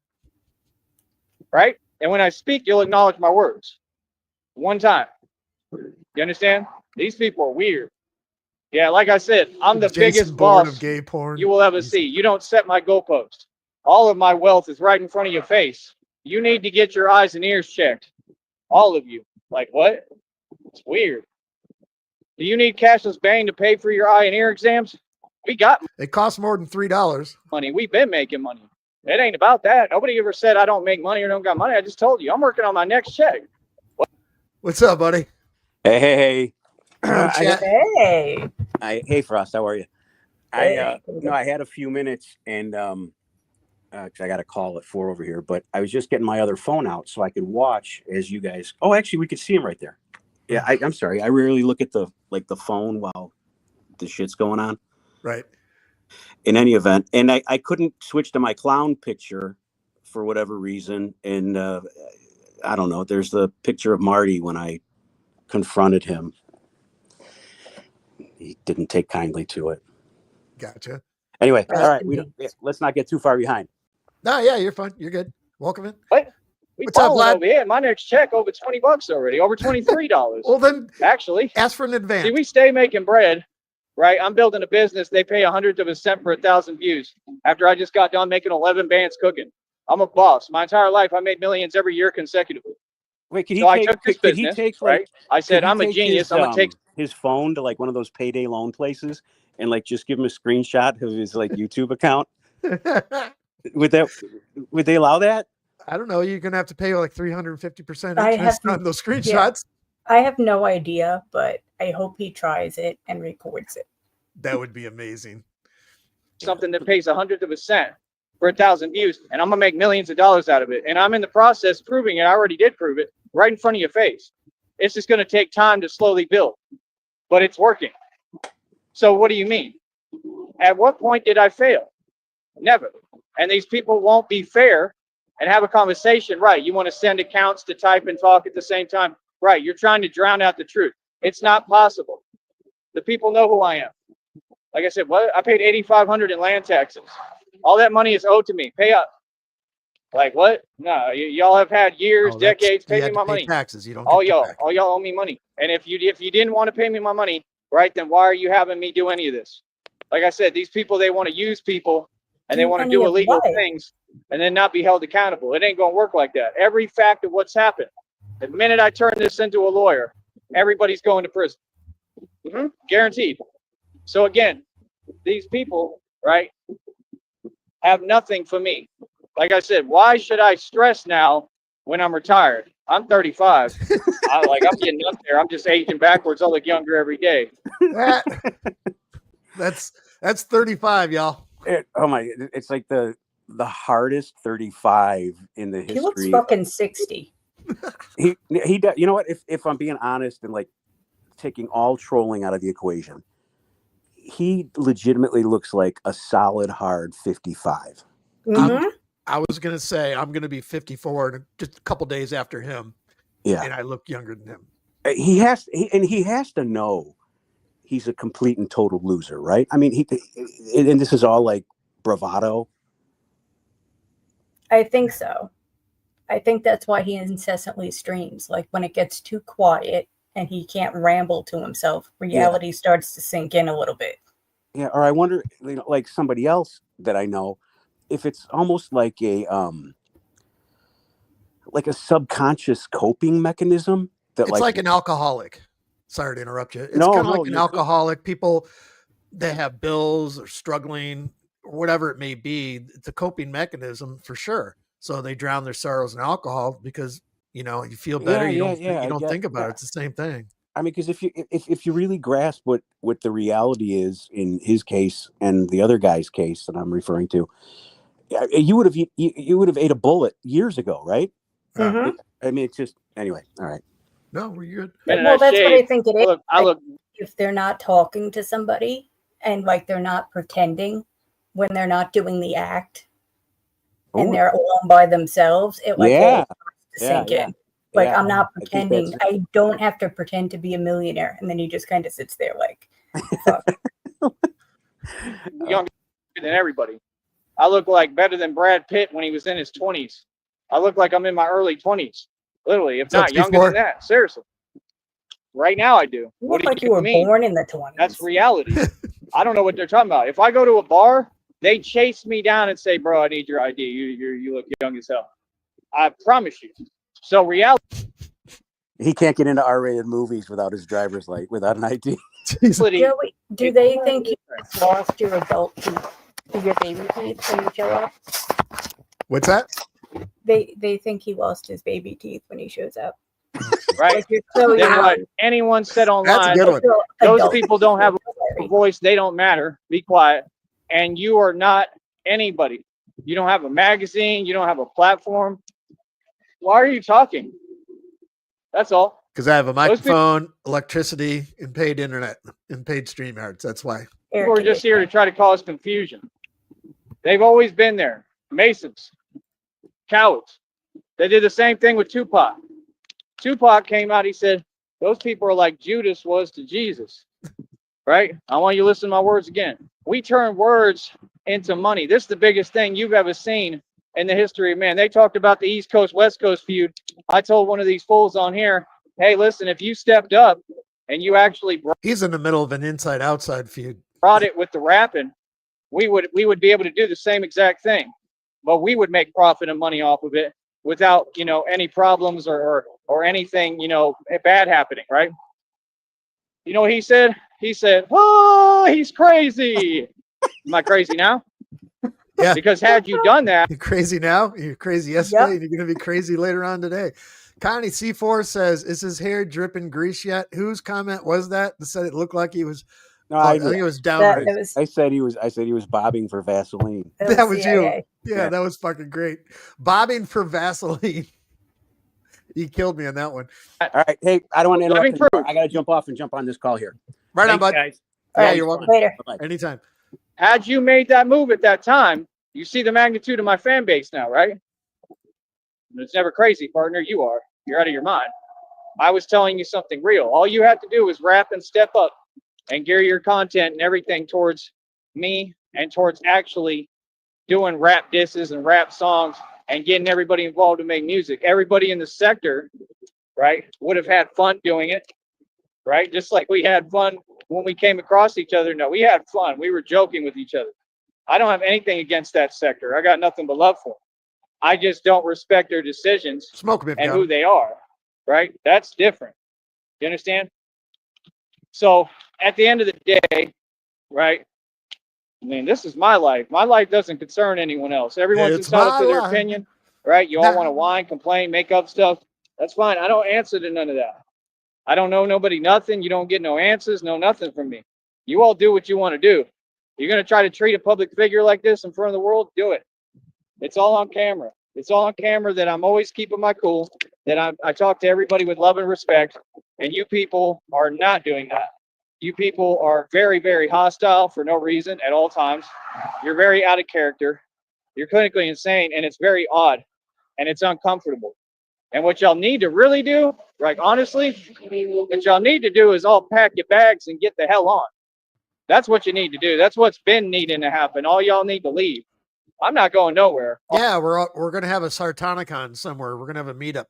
Right? And when I speak, you'll acknowledge my words. One time. You understand? These people are weird. Yeah, like I said, I'm the Jason biggest Bourne boss of gay porn. you will ever see. You don't set my goalpost. All of my wealth is right in front of your face. You need to get your eyes and ears checked. All of you. Like, what? It's weird. Do you need cashless bang to pay for your eye and ear exams? We got It costs more than $3. money. We've been making money. It ain't about that. Nobody ever said I don't make money or don't got money. I just told you I'm working on my next check. What's up, buddy? Hey. No chat. Hey. Hey, Frost, how are you? Hey. I had a few minutes and because I got a call at 4 over here, but I was just getting my other phone out so I could watch as you guys. Oh, actually, we could see him right there. Yeah, I'm sorry. I rarely look at the phone while the shit's going on. Right. In any event, and I couldn't switch to my clown picture for whatever reason, and I don't know. There's the picture of Marty when I confronted him. He didn't take kindly to it. Gotcha. Anyway, all right. Let's not get too far behind. No, yeah, you're fine. You're good. Welcome in. What? We What's up, balling Vlad? over here. My next check over $20 already. Over $23. Well, then Actually, ask for an advance. see, we stay making bread, right? I'm building a business. They pay 1/100 of a cent for 1,000 views. After I just got done making 11 bands cooking, I'm a boss. My entire life, I made millions every year consecutively. Wait, could he So I take? took this Could he business, take right? I said, could he I'm a take genius. His, I'm gonna take. his phone to like one of those payday loan places and like just give him a screenshot of his like YouTube account. Would they allow that? I don't know. You're gonna have to pay like 350% I interest have- on those screenshots. I have no idea, but I hope he tries it and records it. That would be amazing. Something that pays 1/100 of a cent for 1,000 views, and I'm gonna make millions of dollars out of it. And I'm in the process proving it. I already did prove it right in front of your face. It's just gonna take time to slowly build, but it's working. So what do you mean? At what point did I fail? Never. And these people won't be fair and have a conversation. Right? You want to send accounts to type and talk at the same time. Right? You're trying to drown out the truth. It's not possible. The people know who I am. Like I said, what? I paid $8,500 in land taxes. All that money is owed to me. Pay up. Like what? No, y'all have had years, Oh, that's- decades. you Pay had me to my pay money. taxes. You don't. All get that y'all, back. all y'all owe me money. And if you didn't want to pay me my money, right, then why are you having me do any of this? Like I said, these people, they want to use people and they Do want to any do of illegal what? things and then not be held accountable. It ain't gonna work like that. Every fact of what's happened, the minute I turn this into a lawyer, everybody's going to prison. Guaranteed. So again, these people, right, have nothing for me. Like I said, why should I stress now when I'm retired? I'm 35. I'm getting up there. I'm just aging backwards. I look younger every day. That's 35, y'all. It's like the hardest 35 in the history. He looks fucking 60. He does. You know what? If I'm being honest and like taking all trolling out of the equation, he legitimately looks like a solid hard 55. Mm-hmm. I was gonna say I'm gonna be 54 in just a couple days after him. Yeah, and I look younger than him. He has to know he's a complete and total loser, right? I mean, and this is all like bravado. I think so. I think that's why he incessantly streams. Like when it gets too quiet and he can't ramble to himself, reality starts to sink in a little bit. Yeah, or I wonder, like somebody else that I know, if it's almost like a subconscious coping mechanism that It's like an alcoholic. Sorry to interrupt you. It's No, kind of like an you're alcoholic. People that have bills or struggling or whatever it may be, it's a coping mechanism for sure. So they drown their sorrows in alcohol because you feel better. You don't think about it. It's the same thing. I mean, because if you really grasp what the reality is in his case and the other guy's case that I'm referring to, You would have you would have ate a bullet years ago, right? Mhm. I mean, it's just anyway. All right. No, we're good. And Well, that's what I shave. think it I is. look, I look. If they're not talking to somebody and like they're not pretending when they're not doing the act and Oh, they're alone by themselves, it like yeah, all starts to sink in. Like yeah. I'm not I think pretending. that's- I don't have to pretend to be a millionaire. And then he just kind of sits there like, fuck. Younger than everybody. I look like better than Brad Pitt when he was in his 20s. I look like I'm in my early 20s, literally, if not younger than that. Seriously, right now I do. You What look do like you were mean? born in the 20s. That's reality. I don't know what they're talking about. If I go to a bar, they chase me down and say, "Bro, I need your ID. You look young as hell." I promise you. So reality. He can't get into R-rated movies without his driver's license, without an ID. Joey, do they think you lost your adult teeth, your baby teeth when you show up? What's that? They think he lost his baby teeth when he shows up. Right? Like you're so Then young. what anyone said That's a online, good one. those Adult. people don't have a voice. They don't matter. Be quiet. And you are not anybody. You don't have a magazine. You don't have a platform. Why are you talking? That's all. Because I have a Those people microphone, electricity, and paid internet, and paid stream yards. That's why. are just here to try to cause confusion. They've always been there. Masons, cowards. They did the same thing with Tupac. Tupac came out. He said, those people are like Judas was to Jesus. Right? I want you to listen to my words again. We turn words into money. This is the biggest thing you've ever seen in the history of man. They talked about the East Coast, West Coast feud. I told one of these fools on here, hey, listen, if you stepped up and you actually He's in the middle of an inside-outside feud. brought it with the rapping, we would be able to do the same exact thing. But we would make profit and money off of it without, any problems or anything, bad happening, right? You know what he said? He said, oh, he's crazy. Am I crazy now? Yeah. Because had you done that. You're crazy now. You're crazy yesterday, and you're going to be crazy later on today. Connie C4 says, is his hair dripping grease yet? Whose comment was that? That said it looked like he was. No, I think it was down. I said he was bobbing for Vaseline. That was you. CIA. Yeah, that was fucking great. Bobbing for Vaseline. He killed me on that one. All right. Hey, I don't want to interrupt Living anymore. proof. I got to jump off and jump on this call here. Right on, Thanks, bud. guys. Yeah, you're welcome. Later. Bye-bye. Anytime. Had you made that move at that time, you see the magnitude of my fan base now, right? It's never crazy, partner. You are. You're out of your mind. I was telling you something real. All you have to do is rap and step up and gear your content and everything towards me and towards actually doing rap disses and rap songs and getting everybody involved to make music. Everybody in the sector, right, would have had fun doing it, right? Just like we had fun when we came across each other. No, we had fun. We were joking with each other. I don't have anything against that sector. I got nothing but love for them. I just don't respect their decisions Smoke them and who they are, right? That's different. You understand? So at the end of the day, right? I mean, this is my life. My life doesn't concern anyone else. Everyone's It's entitled my to their life. opinion, right? You all want to whine, complain, make up stuff. That's fine. I don't answer to none of that. I don't know nobody nothing. You don't get no answers, no nothing from me. You all do what you want to do. You're going to try to treat a public figure like this in front of the world? Do it. It's all on camera. It's all on camera that I'm always keeping my cool, that I talk to everybody with love and respect, and you people are not doing that. You people are very, very hostile for no reason at all times. You're very out of character. You're clinically insane, and it's very odd, and it's uncomfortable. And what y'all need to really do, like honestly, what y'all need to do is all pack your bags and get the hell on. That's what you need to do. That's what's been needing to happen. All y'all need to leave. I'm not going nowhere. Yeah, we're gonna have a Sartonicon somewhere. We're gonna have a meetup.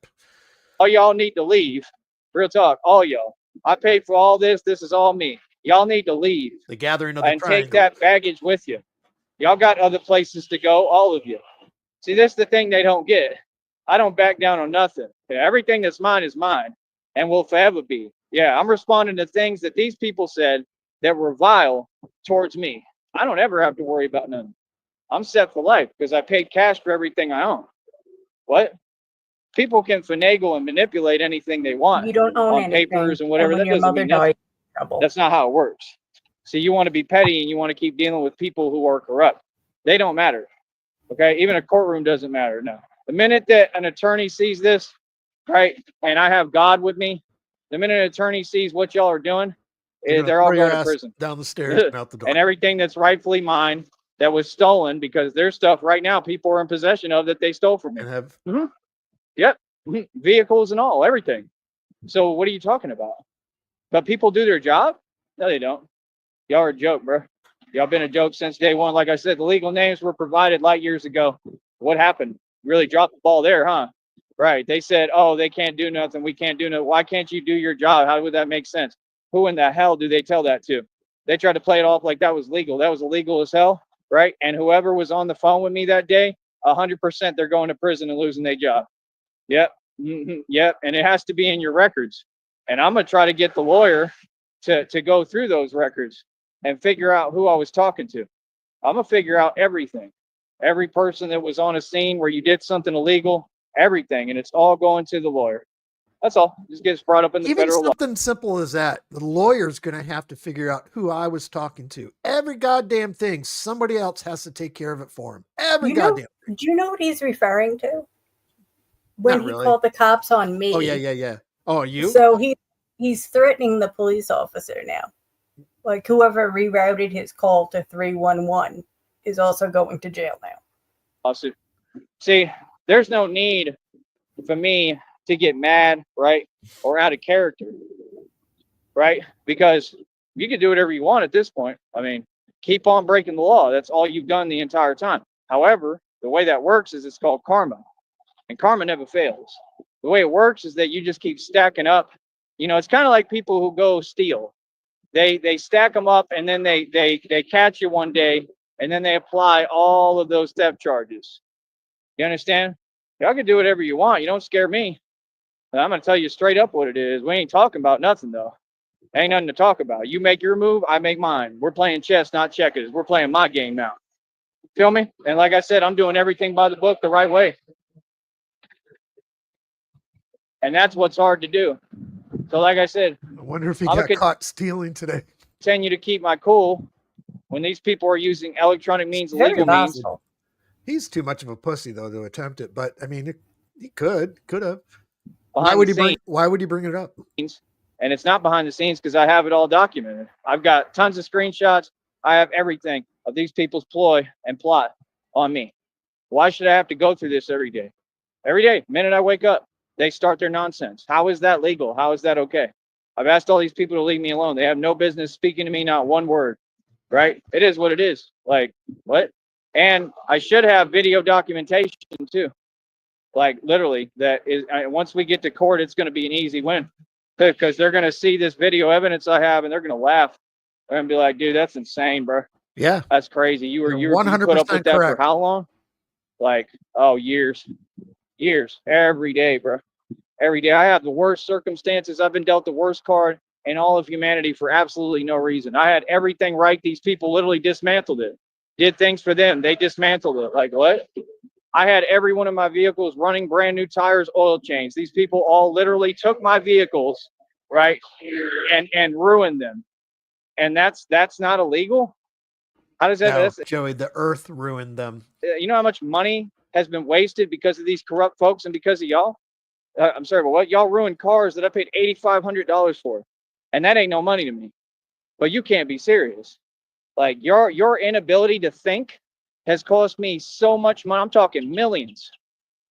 All y'all need to leave. Real talk, all y'all. I paid for all this. This is all me. Y'all need to leave The gathering of the and triangle. take that baggage with you. Y'all got other places to go, all of you. See, this is the thing they don't get. I don't back down on nothing. Everything that's mine is mine and will forever be. Yeah, I'm responding to things that these people said that were vile towards me. I don't ever have to worry about nothing. I'm set for life because I paid cash for everything I own. What? People can finagle and manipulate anything they want. You don't own on anything. papers and whatever. And when That your doesn't mother mean nothing. died, trouble. That's not how it works. See, you want to be petty and you want to keep dealing with people who are corrupt. They don't matter. Okay, even a courtroom doesn't matter. No, the minute that an attorney sees this, right, and I have God with me, the minute an attorney sees what y'all are doing, they're all throw your going to ass prison. down the stairs and out the door. And everything that's rightfully mine that was stolen, because there's stuff right now people are in possession of that they stole from me. And have Yep, vehicles and all, everything. So what are you talking about? But people do their job? No, they don't. Y'all are a joke, bro. Y'all been a joke since day one. Like I said, the legal names were provided light years ago. What happened? Really dropped the ball there, huh? Right. They said, oh, they can't do nothing. We can't do nothing. Why can't you do your job? How would that make sense? Who in the hell do they tell that to? They tried to play it off like that was legal. That was illegal as hell, right? And whoever was on the phone with me that day, 100% they're going to prison and losing their job. Yep. Yep. And it has to be in your records. And I'm going to try to get the lawyer to go through those records and figure out who I was talking to. I'm going to figure out everything. Every person that was on a scene where you did something illegal, everything. And it's all going to the lawyer. That's all. Just gets brought up in the even federal law. something simple as that. The lawyer's going to have to figure out who I was talking to. Every goddamn thing. Somebody else has to take care of it for him. Every goddamn thing. Do you know what he's referring to? When Not he really. called the cops on me. Oh, yeah. Oh, you? So he's threatening the police officer now. Like whoever rerouted his call to 311 is also going to jail now. Lawsuit. See, there's no need for me to get mad, right? Or out of character, right? Because you can do whatever you want at this point. I mean, keep on breaking the law. That's all you've done the entire time. However, the way that works is it's called karma. And karma never fails. The way it works is that you just keep stacking up. You know, it's kind of like people who go steal. They stack them up and then they catch you one day and then they apply all of those theft charges. You understand? Y'all can do whatever you want. You don't scare me. And I'm going to tell you straight up what it is. We ain't talking about nothing, though. Ain't nothing to talk about. You make your move, I make mine. We're playing chess, not checkers. We're playing my game now. Feel me? And like I said, I'm doing everything by the book the right way. And that's what's hard to do. So like I said, I wonder if he got caught stealing today. Continue to keep my cool when these people are using electronic means, legal means. He's too much of a pussy, though, to attempt it. But, I mean, he could have. Why would he bring it up? And it's not behind the scenes because I have it all documented. I've got tons of screenshots. I have everything of these people's ploy and plot on me. Why should I have to go through this every day? Every day, the minute I wake up, they start their nonsense. How is that legal? How is that okay? I've asked all these people to leave me alone. They have no business speaking to me, not one word, right? It is what it is. Like, what? And I should have video documentation too. Like literally, that is, once we get to court, it's going to be an easy win because they're going to see this video evidence I have and they're going to laugh. They're going to be like, dude, that's insane, bro. Yeah. That's crazy. You 100% put up with that correct. for how long? Like, oh, years, every day, bro. Every day. I have the worst circumstances. I've been dealt the worst card in all of humanity for absolutely no reason. I had everything right. These people literally dismantled it, did things for them. They dismantled it. Like what? I had every one of my vehicles running brand new tires, oil change. These people all literally took my vehicles, right, and ruined them. And that's not illegal. How does that? No, Joey, the earth ruined them. You know how much money has been wasted because of these corrupt folks and because of y'all? I'm sorry, but what? Y'all ruined cars that I paid $8,500 for, and that ain't no money to me. But you can't be serious. Like your inability to think has cost me so much money. I'm talking millions.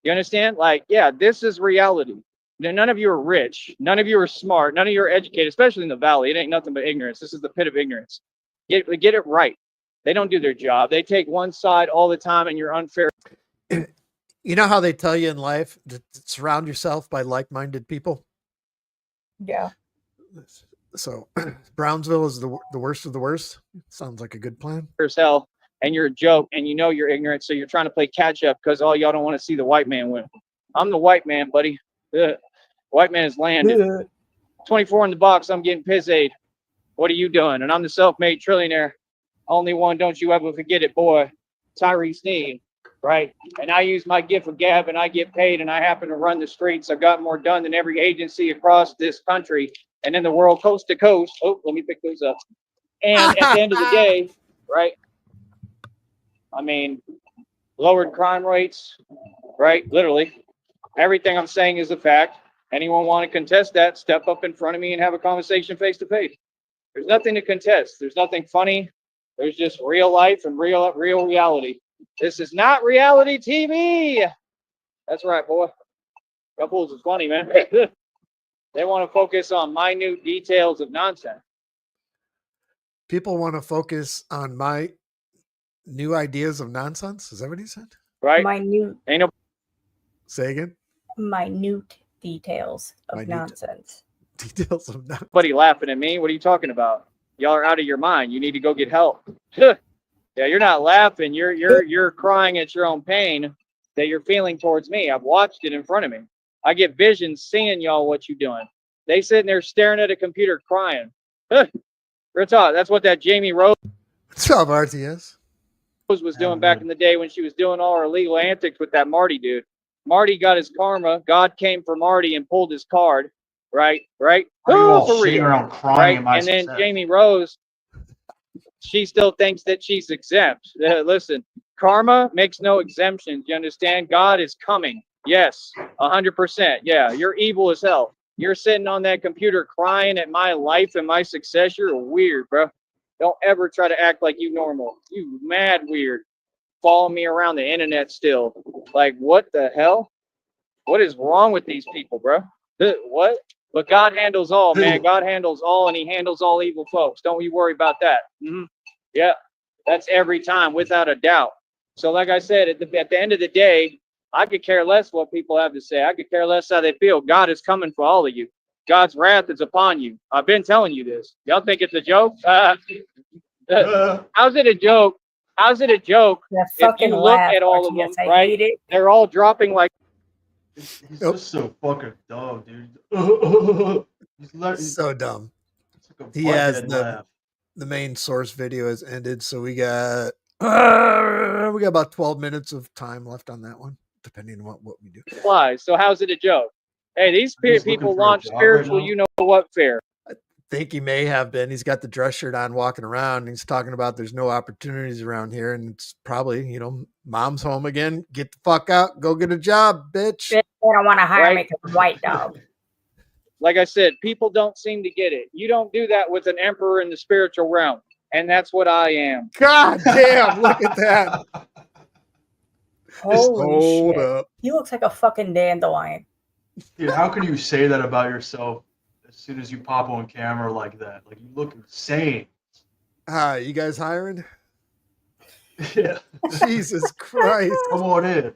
You understand? Like, yeah, this is reality. None of you are rich. None of you are smart. None of you are educated, especially in the valley. It ain't nothing but ignorance. This is the pit of ignorance. Get it right. They don't do their job. They take one side all the time, and you're unfair. You know how they tell you in life to surround yourself by like-minded people? Yeah. So Brownsville is the worst of the worst. Sounds like a good plan. As hell, and you're a joke, and you know you're ignorant, so you're trying to play catch up because all y'all don't want to see the white man win. I'm the white man, buddy. White man is landed. 24 in the box. I'm getting piss aid. What are you doing? And I'm the self-made trillionaire. Only one, don't you ever forget it, boy. Tyree Sneed, right? And I use my gift of gab, and I get paid, and I happen to run the streets. I've got more done than every agency across this country and in the world, coast to coast. Oh, let me pick those up. And at the end of the day, right? I mean, lowered crime rates, right? Literally. Everything I'm saying is a fact. Anyone want to contest that, step up in front of me and have a conversation face to face. There's nothing to contest. There's nothing funny. There's just real life and real reality. This is not reality TV. That's right, boy. Couples is funny, man. They want to focus on minute details of nonsense. People want to focus on my new ideas of nonsense. Is that what he said? Right? Minute, Ain't no Say again. minute details of Minute. nonsense. Details of nonsense. Nobody laughing at me. What are you talking about? Y'all are out of your mind. You need to go get help. Yeah, you're not laughing. You're crying at your own pain that you're feeling towards me. I've watched it in front of me. I get visions seeing y'all what you doing. They sitting there staring at a computer crying. Real talk. That's what that Jamie Rose 12 RTS. was doing back in the day when she was doing all her illegal antics with that Marty dude. Marty got his karma. God came for Marty and pulled his card. Right? Are you all sitting around crying at my And then success? Jamie Rose, she still thinks that she's exempt. Listen, karma makes no exemptions. You understand? God is coming. Yes, 100%. Yeah, you're evil as hell. You're sitting on that computer crying at my life and my success. You're weird, bro. Don't ever try to act like you normal. You mad weird. Follow me around the internet still. Like, what the hell? What is wrong with these people, bro? What? But God handles all, man. God handles all, and he handles all evil folks. Don't you worry about that. Yeah, that's every time, without a doubt. So like I said, at the end of the day, I could care less what people have to say. I could care less how they feel. God is coming for all of you. God's wrath is upon you. I've been telling you this. Y'all think it's a joke? How's it a joke? How's it a joke? That If fucking you look laugh, at all of them, RTS, I right? hate it. They're all dropping like He's just so fucking dumb, dude. He's So dumb. like a He has butthead the laugh. main source video has ended, so we got about 12 minutes of time left on that one, depending on what we do. flies. So how's it a joke? Hey, these He's people looking for a launch job right spiritual, now? you know what fair. Think he may have been. He's got the dress shirt on, walking around. And he's talking about there's no opportunities around here, and it's probably mom's home again. Get the fuck out, go get a job, bitch. They don't want to hire me Right? because I'm white, dog. Like I said, people don't seem to get it. You don't do that with an emperor in the spiritual realm. And that's what I am. God damn! Look at that. Holy Hold shit. up. He looks like a fucking dandelion. Dude, how can you say that about yourself as soon as you pop on camera like that? Like, you look insane. Hi, you guys hiring? Yeah. Jesus Christ. Come on in.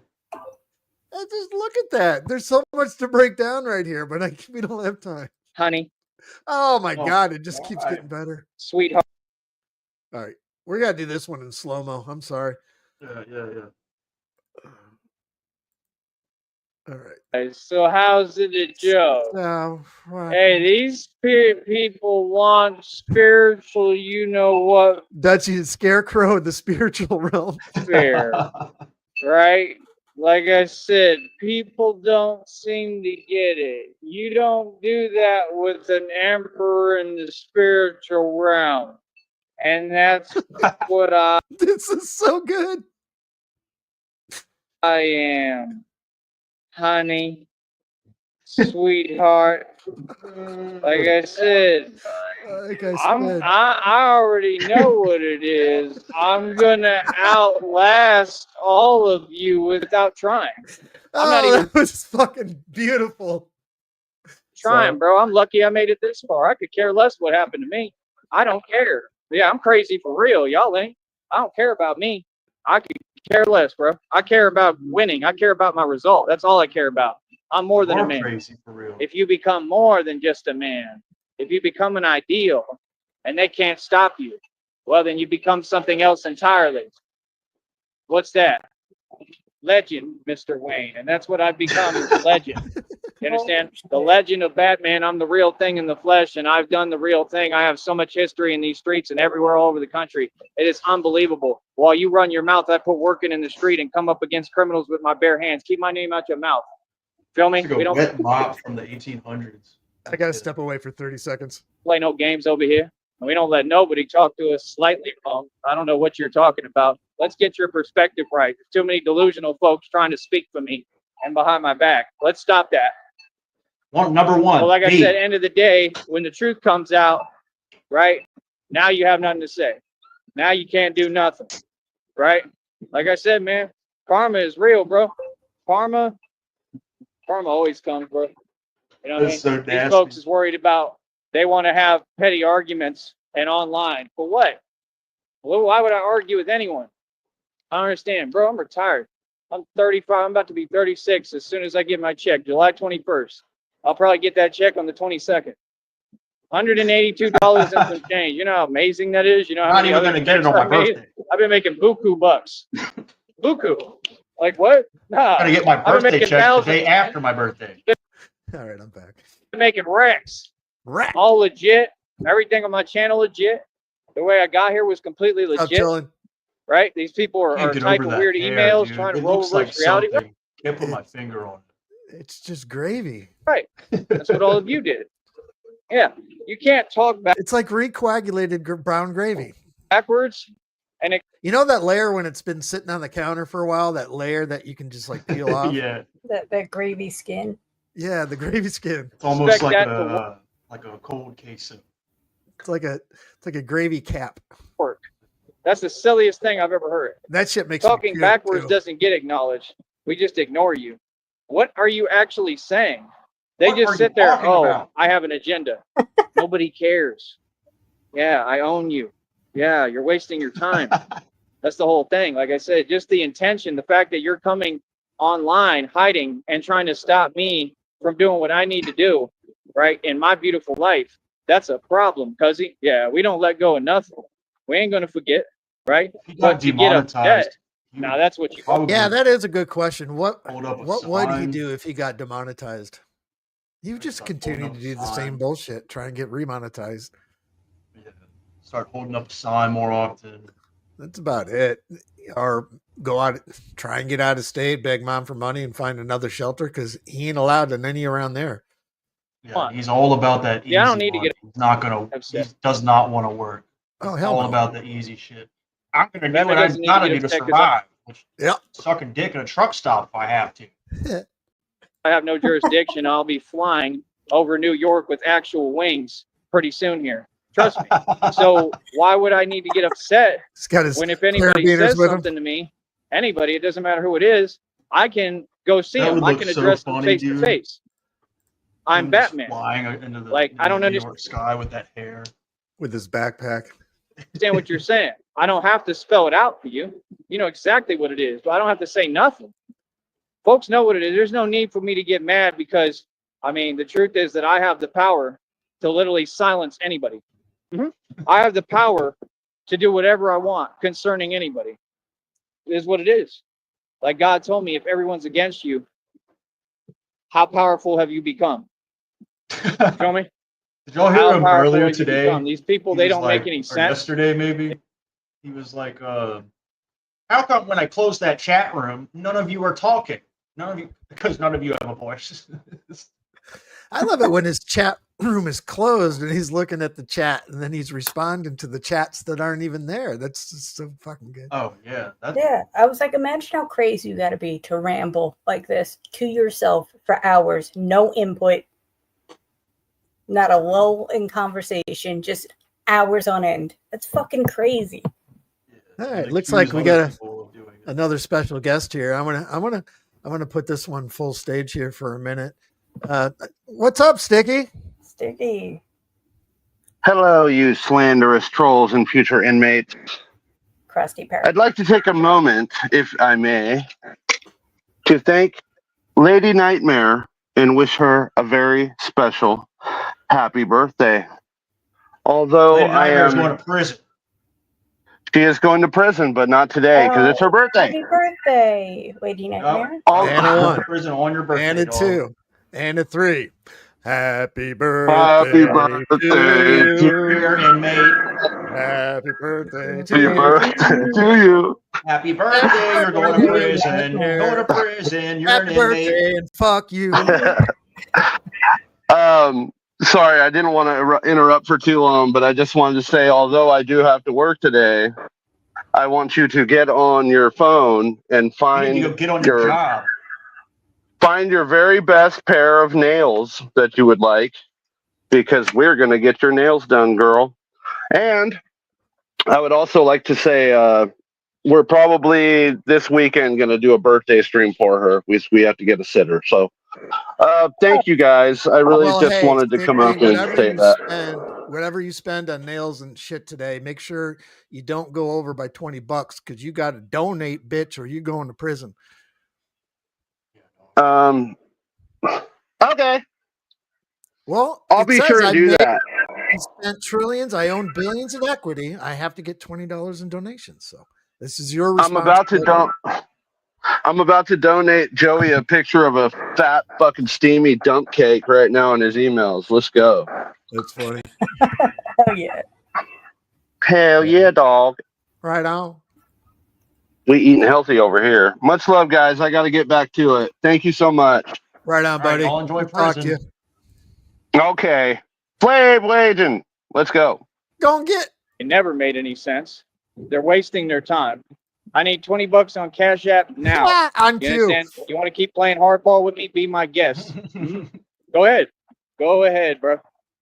Just look at that. There's so much to break down right here, but we don't have time. Honey, Oh my Oh, God, it just keeps why? getting better. sweetheart. All right. We're going to do this one in slow-mo. I'm sorry. Yeah. All right. So how's it a joke? So, right. Hey, these people want spiritual, you know what Dutchie Scarecrow in the spiritual realm. fair. Right? Like I said, people don't seem to get it. You don't do that with an emperor in the spiritual realm. And that's what I This is so good. am. Honey, sweetheart. Like I said, Like I said. I already know what it is. I'm gonna outlast all of you without trying. I'm not even that was fucking beautiful. trying, bro. I'm lucky I made it this far. I could care less what happened to me. I don't care. Yeah, I'm crazy for real. Y'all ain't. I don't care about me. I could care less, bro. I care about winning. I care about my result. That's all I care about. I'm more than a You're man. crazy for real. If you become more than just a man, if you become an ideal and they can't stop you, well, then you become something else entirely. What's that? Legend, Mr. Wayne. And that's what I've become, is a legend. You understand? The legend of Batman. I'm the real thing in the flesh, and I've done the real thing. I have so much history in these streets and everywhere all over the country. It is unbelievable. While you run your mouth, I put work in the street and come up against criminals with my bare hands. Keep my name out your mouth. Feel me? It's like We a don't wet mop from the 1800s. I got to step away for 30 seconds. play no games over here. And we don't let nobody talk to us slightly wrong. I don't know what you're talking about. Let's get your perspective right. There's too many delusional folks trying to speak for me and behind my back. Let's stop that. Number one. Well, like I B. said, end of the day, when the truth comes out, right, now you have nothing to say. Now you can't do nothing, right? Like I said, man, karma is real, bro. Karma always comes, bro. You know what I mean? That's so These nasty. folks is worried about, they want to have petty arguments and online. For what? Well, why would I argue with anyone? I don't understand, bro. I'm retired. I'm 35. I'm about to be 36 as soon as I get my check, July 21st. I'll probably get that check on the 22nd. $182 and some change. You know how amazing that is? You know how Not many even other going to get it on checks my I made? birthday. I've been making buku bucks. Buku. Like what? Nah. I'm going to get my I've been birthday making check the thousands, day after my birthday. All right, I'm back. I've been making racks. Rat. All legit. Everything on my channel legit. The way I got here was completely Stop legit. chilling. Right? These people are Can't get typing over that weird hair, emails, dude. trying to It roll looks like reverse reality. something. Can't put my finger on it. It's just gravy. Right. That's what all of you did. Yeah. You can't talk It's like recoagulated brown gravy. backwards. And You know that layer when it's been sitting on the counter for a while, that layer that you can just like peel off? Yeah. That gravy skin. Yeah, the gravy skin. It's almost Expect like that a cold queso. It's like a gravy cap. work. That's the silliest thing I've ever heard. That shit makes me Talking puke, backwards too. doesn't get acknowledged. We just ignore you. What are you actually saying? They What are just you sit there, talking oh, about? I have an agenda. Nobody cares. Yeah, I own you. Yeah, you're wasting your time. That's the whole thing. Like I said, just the intention, the fact that you're coming online, hiding, and trying to stop me from doing what I need to do, right, in my beautiful life, that's a problem, cuzzy. Yeah, we don't let go of nothing. We ain't going to forget, right? He got But to get upset, demonetized. now that's what you Probably Yeah, that is a good question. What hold up a would he sign. do if he got demonetized? He would just Start continue holding to up do a the same sign. bullshit, try and get remonetized. Yeah. Start holding up a sign more often. That's about it. Or go out, try and get out of state, beg mom for money, and find another shelter because he ain't allowed in any around there. Yeah, he's all about that easy Yeah, I don't need to money. get He's not gonna. He upset. does not want to work. Oh He's hell all no. about the easy shit. I'm gonna do Batman what I doesn't need to gotta get do to upset 'cause survive. Which Yep. sucking dick in a truck stop if I have to. I have no jurisdiction. I'll be flying over New York with actual wings pretty soon here. Trust me. So why would I need to get upset He's got his when if anybody carabiners says with him. something to me, anybody, it doesn't matter who it is, I can go see That them. would I look can so address them funny, face to dude. face. I'm Him just Batman. flying into the Like, I don't New understand York sky with that hair. with his backpack. What you're saying. I don't have to spell it out for you. You know exactly what it is, but I don't have to say nothing. Folks know what it is. There's no need for me to get mad because, I mean, the truth is that I have the power to literally silence anybody. I have the power to do whatever I want concerning anybody. It is what it is. Like God told me, if everyone's against you, how powerful have you become? Show me. Did y'all hear How him powerful earlier have you today? become? These people, He they was don't like- make any or sense. Yesterday, maybe. He was like, how come when I close that chat room, none of you are talking? Because none of you have a voice. I love it when his chat room is closed and he's looking at the chat and then he's responding to the chats that aren't even there. That's just so fucking good. Oh, yeah. Yeah, I was like, imagine how crazy you got to be to ramble like this to yourself for hours, no input, not a lull in conversation, just hours on end. That's fucking crazy. All right, And looks accuse like we other got people of doing it. another special guest here. I'm gonna put this one full stage here for a minute. What's up, Sticky? Sticky. Hello, you slanderous trolls and future inmates. Krusty Parrot. I'd like to take a moment, if I may, to thank Lady Nightmare and wish her a very special happy birthday. Although Lady I Nightmare's am, going to prison. she is going to prison, but not today because it's her birthday. Happy birthday, Lady Nightmare. All- And a one. Prison on your birthday. And a dog. 2. And a 3. Happy birthday, Happy birthday to to You're you. an inmate. Happy birthday Happy to you. birthday to you. Happy birthday. You're going to prison. You're going to prison. You're Happy an inmate. birthday and fuck you. Sorry, I didn't want to interrupt for too long, but I just wanted to say, although I do have to work today, I want you to get on your phone and You need find to go get on your job. find your very best pair of nails that you would like, because we're going to get your nails done, girl. And I would also like to say we're probably this weekend going to do a birthday stream for her. We have to get a sitter. So thank you guys. I really Well, just hey, wanted to come up and whatever say you that. whatever you spend on nails and shit today, make sure you don't go over by $20 because you got to donate, bitch, or you going to prison. Okay. Well, I'll it be says sure to I do made that. and spent trillions. I own billions in equity. I have to get $20 in donations. So this is your I'm about to responsibility. I'm about to donate Joey a picture of a fat fucking steamy dump cake right now in his emails. Let's go. That's funny. Oh yeah. Hell yeah, dog. Right on. We eating healthy over here. Much love, guys. I got to get back to it. Thank you so much. Right on, All right, buddy. y'all enjoy We'll talk to you. prison. Okay. Flave Legend. Let's go. Go and get. It never made any sense. They're wasting their time. I need $20 on Cash App now. On You cue. understand? You want to keep playing hardball with me? Be my guest. Go ahead. Go ahead, bro.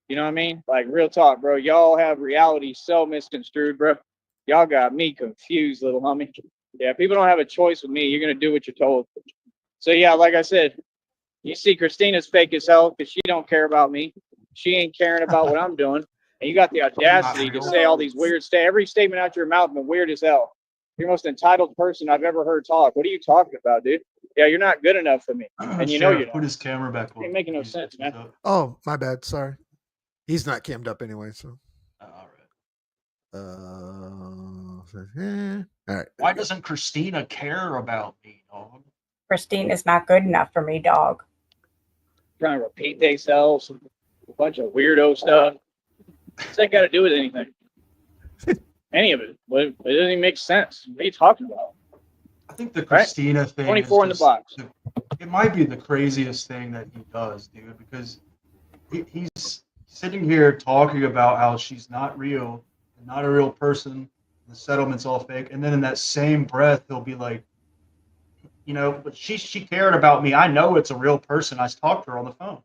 You know what I mean? Like, real talk, bro. Y'all have reality so misconstrued, bro. Y'all got me confused, little homie. Yeah, people don't have a choice with me. You're going to do what you're told. So, yeah, like I said, you see Christina's fake as hell because she don't care about me. She ain't caring about what I'm doing. And you got the audacity to say all these weird every statement out your mouth been weird as hell. You're the most entitled person I've ever heard talk. What are you talking about, dude? Yeah, you're not good enough for me. And you know you're not. Put his camera back on. Ain't making no sense, man. Oh, my bad. Sorry. He's not cammed up anyway. So. All right. All right. Why doesn't Christina care about me, dog? Christine is not good enough for me, dog. Trying to repeat themselves, a bunch of weirdo stuff. What's that got to do with anything? Any of it? But it doesn't even make sense. What are you talking about? I think the Christina thing 24 in the box. It might be the craziest thing that he does, dude, because he's sitting here talking about how she's not real, not a real person, the settlement's all fake, and then in that same breath he'll be like, you know, but she cared about me. I know it's a real person. I talked to her on the phone.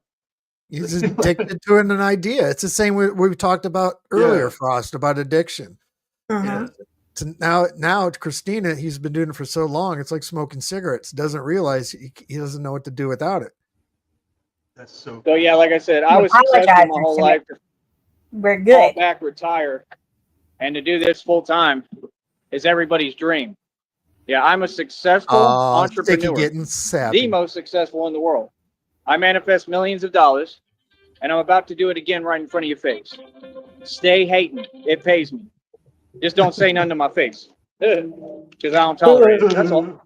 He's addicted to an idea. It's the same we talked about earlier, Frost, about addiction. Mhm. Now Christina, he's been doing it for so long. It's like smoking cigarettes. Doesn't realize he doesn't know what to do without it. That's so. So yeah, like I said, I was successful my whole life. We're good. Fall back, retire, and to do this full time is everybody's dream. Yeah, I'm a successful entrepreneur, getting sappy. the most successful in the world. I manifest millions of dollars, and I'm about to do it again right in front of your face. Stay hating. It pays me. Just don't say nothing to my face. Because I don't tolerate it. That's all.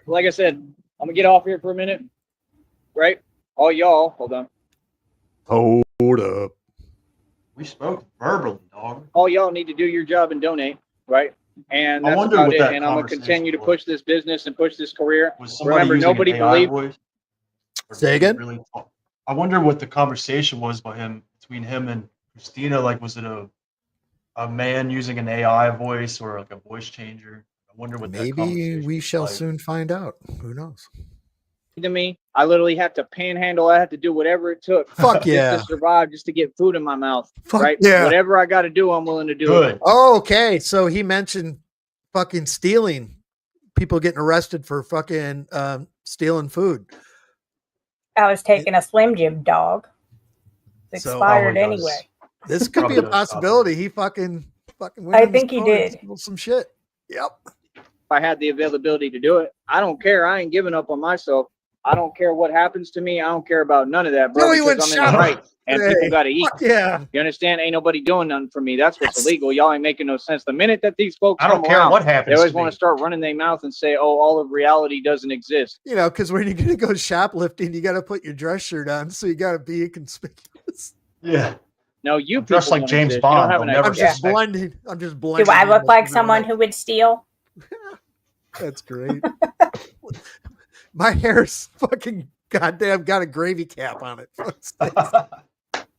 Like I said, I'm going to get off here for a minute. Right? All y'all, hold on. Hold up. We spoke verbally, dog. All y'all need to do your job and donate. Right? And that's about it. And I'm going to continue to push this business and push this career. Remember, nobody believed. Say again? Really I wonder what the conversation was between him and Christina. Like, was it a man using an AI voice or like a voice changer? I wonder what maybe we shall soon find out. Who knows? To me, I literally had to panhandle. I had to do whatever it took. Fuck yeah. Just to survive, just to get food in my mouth. Fuck right? Yeah. Whatever I got to do, I'm willing to do it. Oh, okay. So he mentioned fucking stealing. People getting arrested for fucking stealing food. I was taking a Slim Jim, dog. It's expired anyway. This could be a possibility. He fucking went I think he did. Some shit. Yep. If I had the availability to do it, I don't care. I ain't giving up on myself. I don't care what happens to me. I don't care about none of that, bro. No, because I'm in the right, and people got to eat. Yeah. You understand? Ain't nobody doing nothing for me. That's what's illegal. Y'all ain't making no sense. The minute that these folks I don't care around, what happens. They always want to start running their mouth and say, "Oh, all of reality doesn't exist." You know, because when you're gonna go shoplifting, you got to put your dress shirt on, so you got to be inconspicuous. Yeah. No, you dress like James exist. Bond. I'm just blending. I'm just blending. Do I look like someone who would steal? That's great. My hair's fucking goddamn got a gravy cap on it.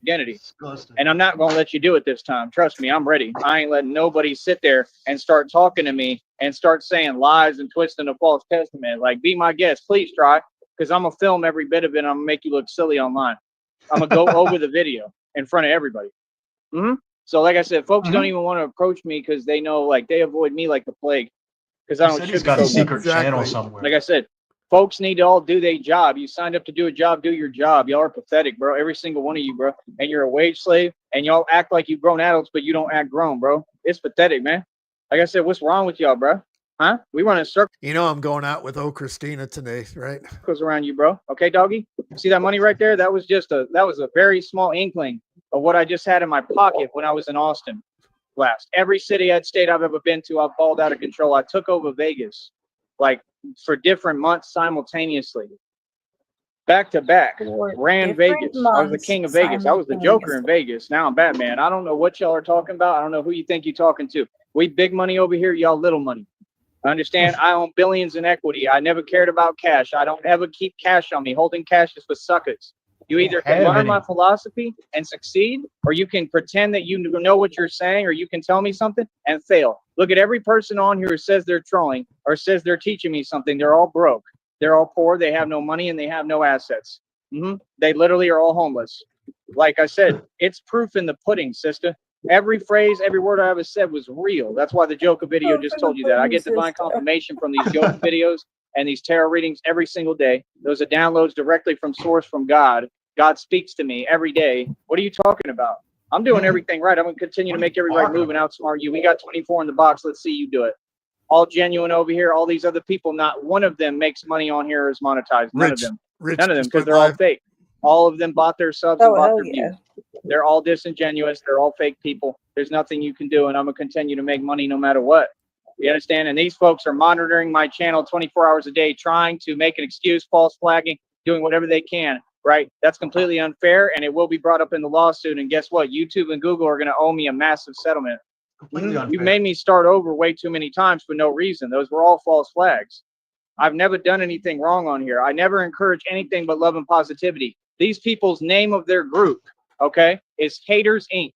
identity. Disgusting. And I'm not going to let you do it this time. Trust me, I'm ready. I ain't letting nobody sit there and start talking to me and start saying lies and twisting a false testament. Like, be my guest. Please try, because I'm going to film every bit of it and I'm going to make you look silly online. I'm going to go over the video in front of everybody. So, like I said, folks don't even want to approach me because they know, like, they avoid me like the plague. Because I He don't said he's got a sugarcoat nothing. secret channel Exactly. somewhere. Like I said, folks need to all do their job. You signed up to do a job, do your job. Y'all are pathetic, bro. Every single one of you, bro. And you're a wage slave, and y'all act like you've grown adults, but you don't act grown, bro. It's pathetic, man. Like I said, what's wrong with y'all, bro? Huh? We run in circles You know I'm going out with Christina today, right? around you, bro. Okay, doggy? See that money right there? That was a very small inkling of what I just had in my pocket when I was in Austin last. Every city and state I've ever been to, I've balled out of control. I took over Vegas, like, for different months simultaneously. Back to back, For ran different Vegas. I was the months king of Vegas. I was the Joker in Vegas. Now I'm Batman. I don't know what y'all are talking about. I don't know who you think you're talking to. We big money over here, y'all little money. I understand. I own billions in equity. I never cared about cash. I don't ever keep cash on me. Holding cash is for suckers. You either can learn my philosophy and succeed, or you can pretend that you know what you're saying, or you can tell me something and fail. Look at every person on here who says they're trolling or says they're teaching me something. They're all broke. They're all poor. They have no money and they have no assets. They literally are all homeless. Like I said, it's proof in the pudding, sister. Every phrase, every word I ever said was real. That's why the Joker video just told you that. I get divine confirmation from these Joker videos and these tarot readings every single day. Those are downloads directly from source, from God. God speaks to me every day. What are you talking about? I'm doing everything right. I'm going to continue to make every right move and outsmart you. We got 24 in the box. Let's see you do it. All genuine over here. All these other people, not one of them makes money on here or is monetized. None of them. None of them, because they're all fake. All of them bought their subs and bought their views. They're all disingenuous. They're all fake people. There's nothing you can do, and I'm going to continue to make money no matter what. You understand? And these folks are monitoring my channel 24 hours a day, trying to make an excuse, false flagging, doing whatever they can, right? That's completely unfair, and it will be brought up in the lawsuit. And guess what? YouTube and Google are going to owe me a massive settlement. You made me start over way too many times for no reason. Those were all false flags. I've never done anything wrong on here. I never encourage anything but love and positivity. These people's name of their group, okay, is Haters Inc.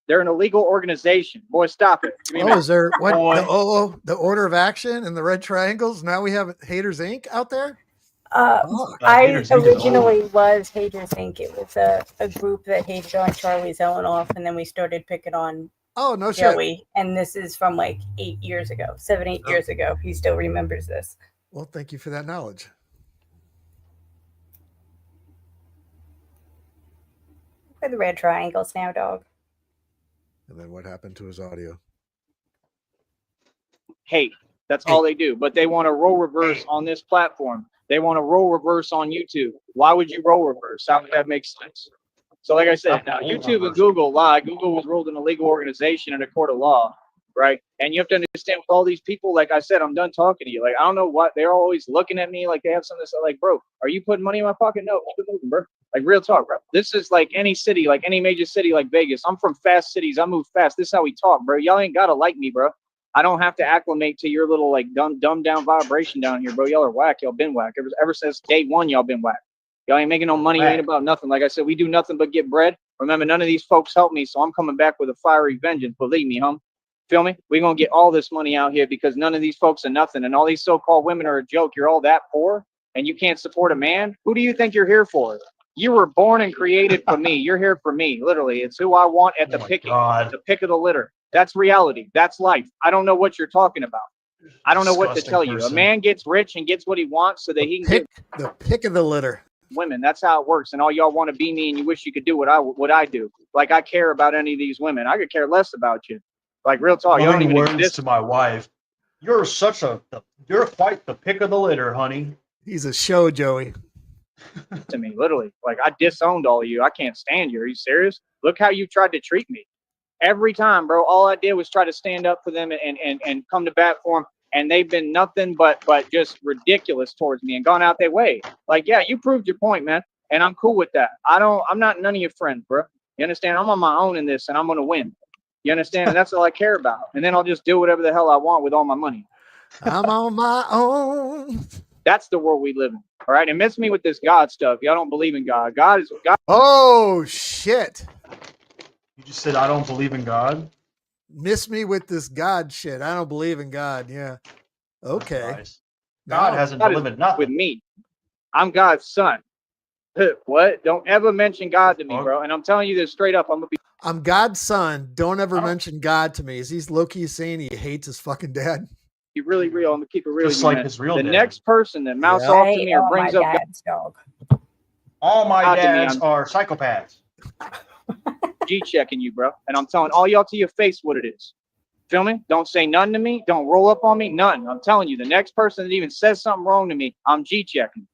They're an illegal organization. Boy, stop it. Is there what the order of action and the red triangles? Now we have Haters Inc. out there? I originally was Haters Inc. It was a group that hated on Charlie Zelenoff, and then we started picking on Joey. Shit. And this is from like 8 years ago, 7-8 years ago. He still remembers this. Well, thank you for that knowledge. For the red triangles now, dog. And then what happened to his audio? Hate. That's all they do. But they want to role reverse on this platform. They want to role reverse on YouTube. Why would you role reverse? How would that make sense? So like I said, now YouTube and Google lie. Google was ruled an illegal organization in a court of law, right? And you have to understand with all these people, like I said, I'm done talking to you. Like, I don't know what, they're always looking at me like they have something to say. Like, bro, are you putting money in my pocket? No, keep it moving, bro. Like, real talk, bro. This is like any city, like any major city like Vegas. I'm from fast cities. I move fast. This is how we talk, bro. Y'all ain't got to like me, bro. I don't have to acclimate to your little, like, dumb down vibration down here, bro. Y'all are whack. Y'all been whack. Ever since day one, y'all been whack. Y'all ain't making no money. You ain't about nothing. Like I said, we do nothing but get bread. Remember, none of these folks help me, so I'm coming back with a fiery vengeance. Believe me, Feel me? We're going to get all this money out here because none of these folks are nothing. And all these so-called women are a joke. You're all that poor, and you can't support a man? Who do you think you're here for? You were born and created for me. You're here for me, literally. It's who I want at the pick of the litter. That's reality. That's life. I don't know what you're talking about. I don't know what to tell you. A man gets rich and gets what he wants so that he can get the pick of the litter. Women. That's how it works. And all y'all want to be me, and you wish you could do what I do. Like, I care about any of these women. I could care less about you. Like, real talk. You don't even exist to my wife. You're quite the pick of the litter, honey. He's a show, Joey. To me, literally. Like, I disowned all of you. I can't stand you. Are you serious? Look how you tried to treat me. Every time, bro, all I did was try to stand up for them and come to bat for them. And they've been nothing but just ridiculous towards me and gone out their way. Like, yeah, you proved your point, man. And I'm cool with that. I'm not none of your friends, bro. You understand? I'm on my own in this, and I'm going to win. You understand? And that's all I care about. And then I'll just do whatever the hell I want with all my money. I'm on my own. That's the world we live in. All right. And miss me with this God stuff. Y'all don't believe in God. God. Oh shit. You just said I don't believe in God. Miss me with this God shit. I don't believe in God. Yeah. Okay. Nice. God Now, hasn't God is delivered with nothing. me. I'm God's son. What? Don't ever mention God to me, Fuck. bro. And I'm telling you this straight up. I'm God's son. Don't ever I don't- mention God to me. Is he low-key saying he hates his fucking dad? Be really real. I'm gonna keep it real. Just You, like man. his real The dad. next person that mouths Yeah. off to Hey, me or oh, my brings up God dad's dog. All my to me, dads I'm are psychopaths. G-checking you, bro. And I'm telling all y'all to your face what it is. Feel me? Don't say nothing to me. Don't roll up on me. None. I'm telling you, the next person that even says something wrong to me, I'm G-checking.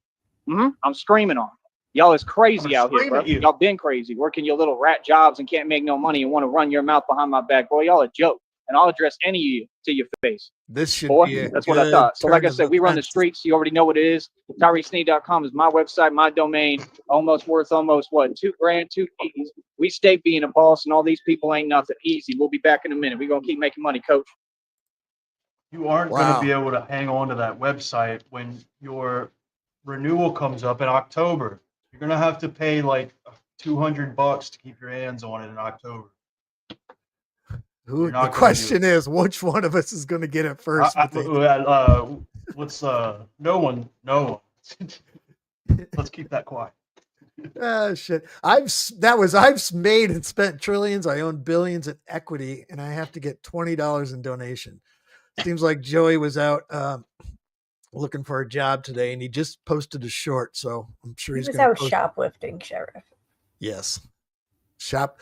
I'm screaming on. Y'all is crazy I'm out here, scream bro. at you. Y'all been crazy, working your little rat jobs and can't make no money and want to run your mouth behind my back, boy. Y'all a joke. And I'll address any of you to your face. This should Boy, be a that's what I good thought. So like turn I of said, we run the events. streets. You already know what it is. TyreSneed.com is my website, my domain. Almost worth almost what? $2,000, 2 E's. We stay being a boss, and all these people ain't nothing easy. We'll be back in a minute. We're gonna keep making money, coach. You aren't going Wow. to be able to hang on to that website when your renewal comes up in October. You're going to have to pay like $200 to keep your hands on it in October. Who, You're the not gonna do question it. is, which one of us is going to get it first? with the- No one. Let's keep that quiet. Ah, shit. I've made and spent trillions. I own billions in equity, and I have to get $20 in donation. Seems like Joey was out looking for a job today, and he just posted a short, so I'm sure He he's was going to out post. shoplifting, Sheriff. Yes, shop.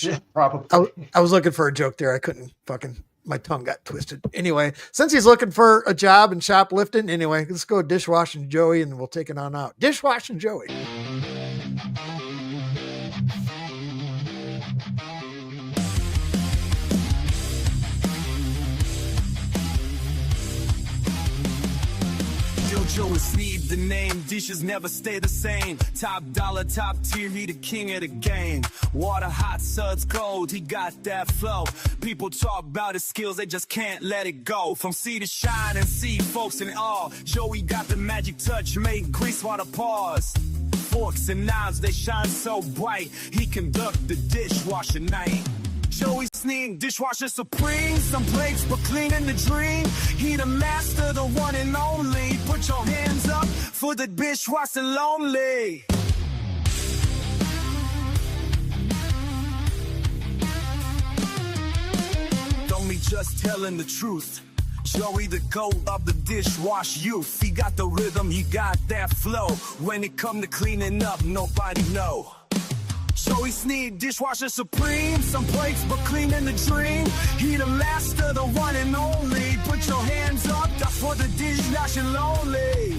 Yeah, probably. I was looking for a joke there. I couldn't fucking. My tongue got twisted. Anyway, since he's looking for a job and shoplifting, anyway, let's go dishwashing Joey, and we'll take it on out. Dishwashing Joey. Joe and Sneed, the name, dishes never stay the same. Top dollar, top tier, he the king of the game. Water hot, suds cold, he got that flow. People talk about his skills, they just can't let it go. From sea to shine and see folks in awe. Joey got the magic touch, make grease water pause. Forks and knives, they shine so bright. He conduct the dishwasher night. Joey Sneed, dishwasher supreme. Some plates, but cleaning the dream. He the master, the one and only. Put your hands up for the dishwasher lonely. Don't be just telling the truth. Joey the goat of the dishwash youth. He got the rhythm, he got that flow. When it come to cleaning up, nobody know. Joey Sneed, dishwasher supreme. Some plates, but cleaning the dream. He the master, the one and only. Put your hands up, that's for the dishwasher lonely.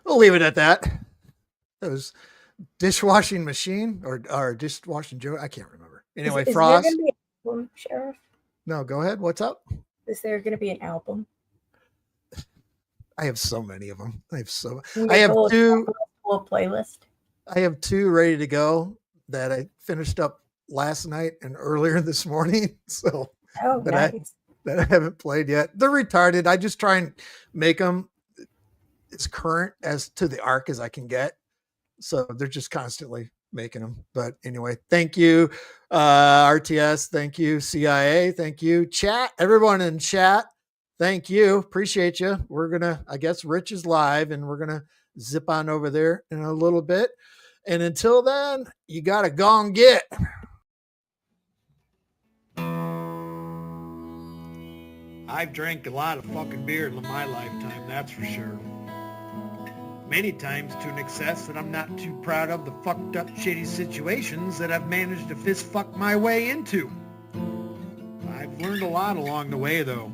We'll leave it at that. That was dishwashing machine or dishwashing Joey. I can't remember. Anyway, is Frost. there going to be an album, Sheriff? No, go ahead. What's up? Is there going to be an album? I have so many of them. I have A two. full playlist. I have two ready to go that I finished up last night and earlier this morning. So Oh, nice. that I haven't played yet. They're retarded. I just try and make them as current as to the arc as I can get. So they're just constantly making them. But anyway, thank you, RTS. Thank you, CIA. Thank you, chat. Everyone in chat. Thank you. Appreciate you. We're going to, I guess, Rich is live, and we're going to zip on over there in a little bit. And until then, you got to go and get. I've drank a lot of fucking beer in my lifetime, that's for sure. Many times to an excess that I'm not too proud of the fucked up shitty situations that I've managed to fist fuck my way into. I've learned a lot along the way though.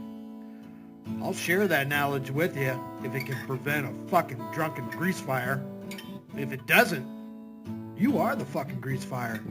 I'll share that knowledge with you if it can prevent a fucking drunken grease fire. If it doesn't, you are the fucking grease fire.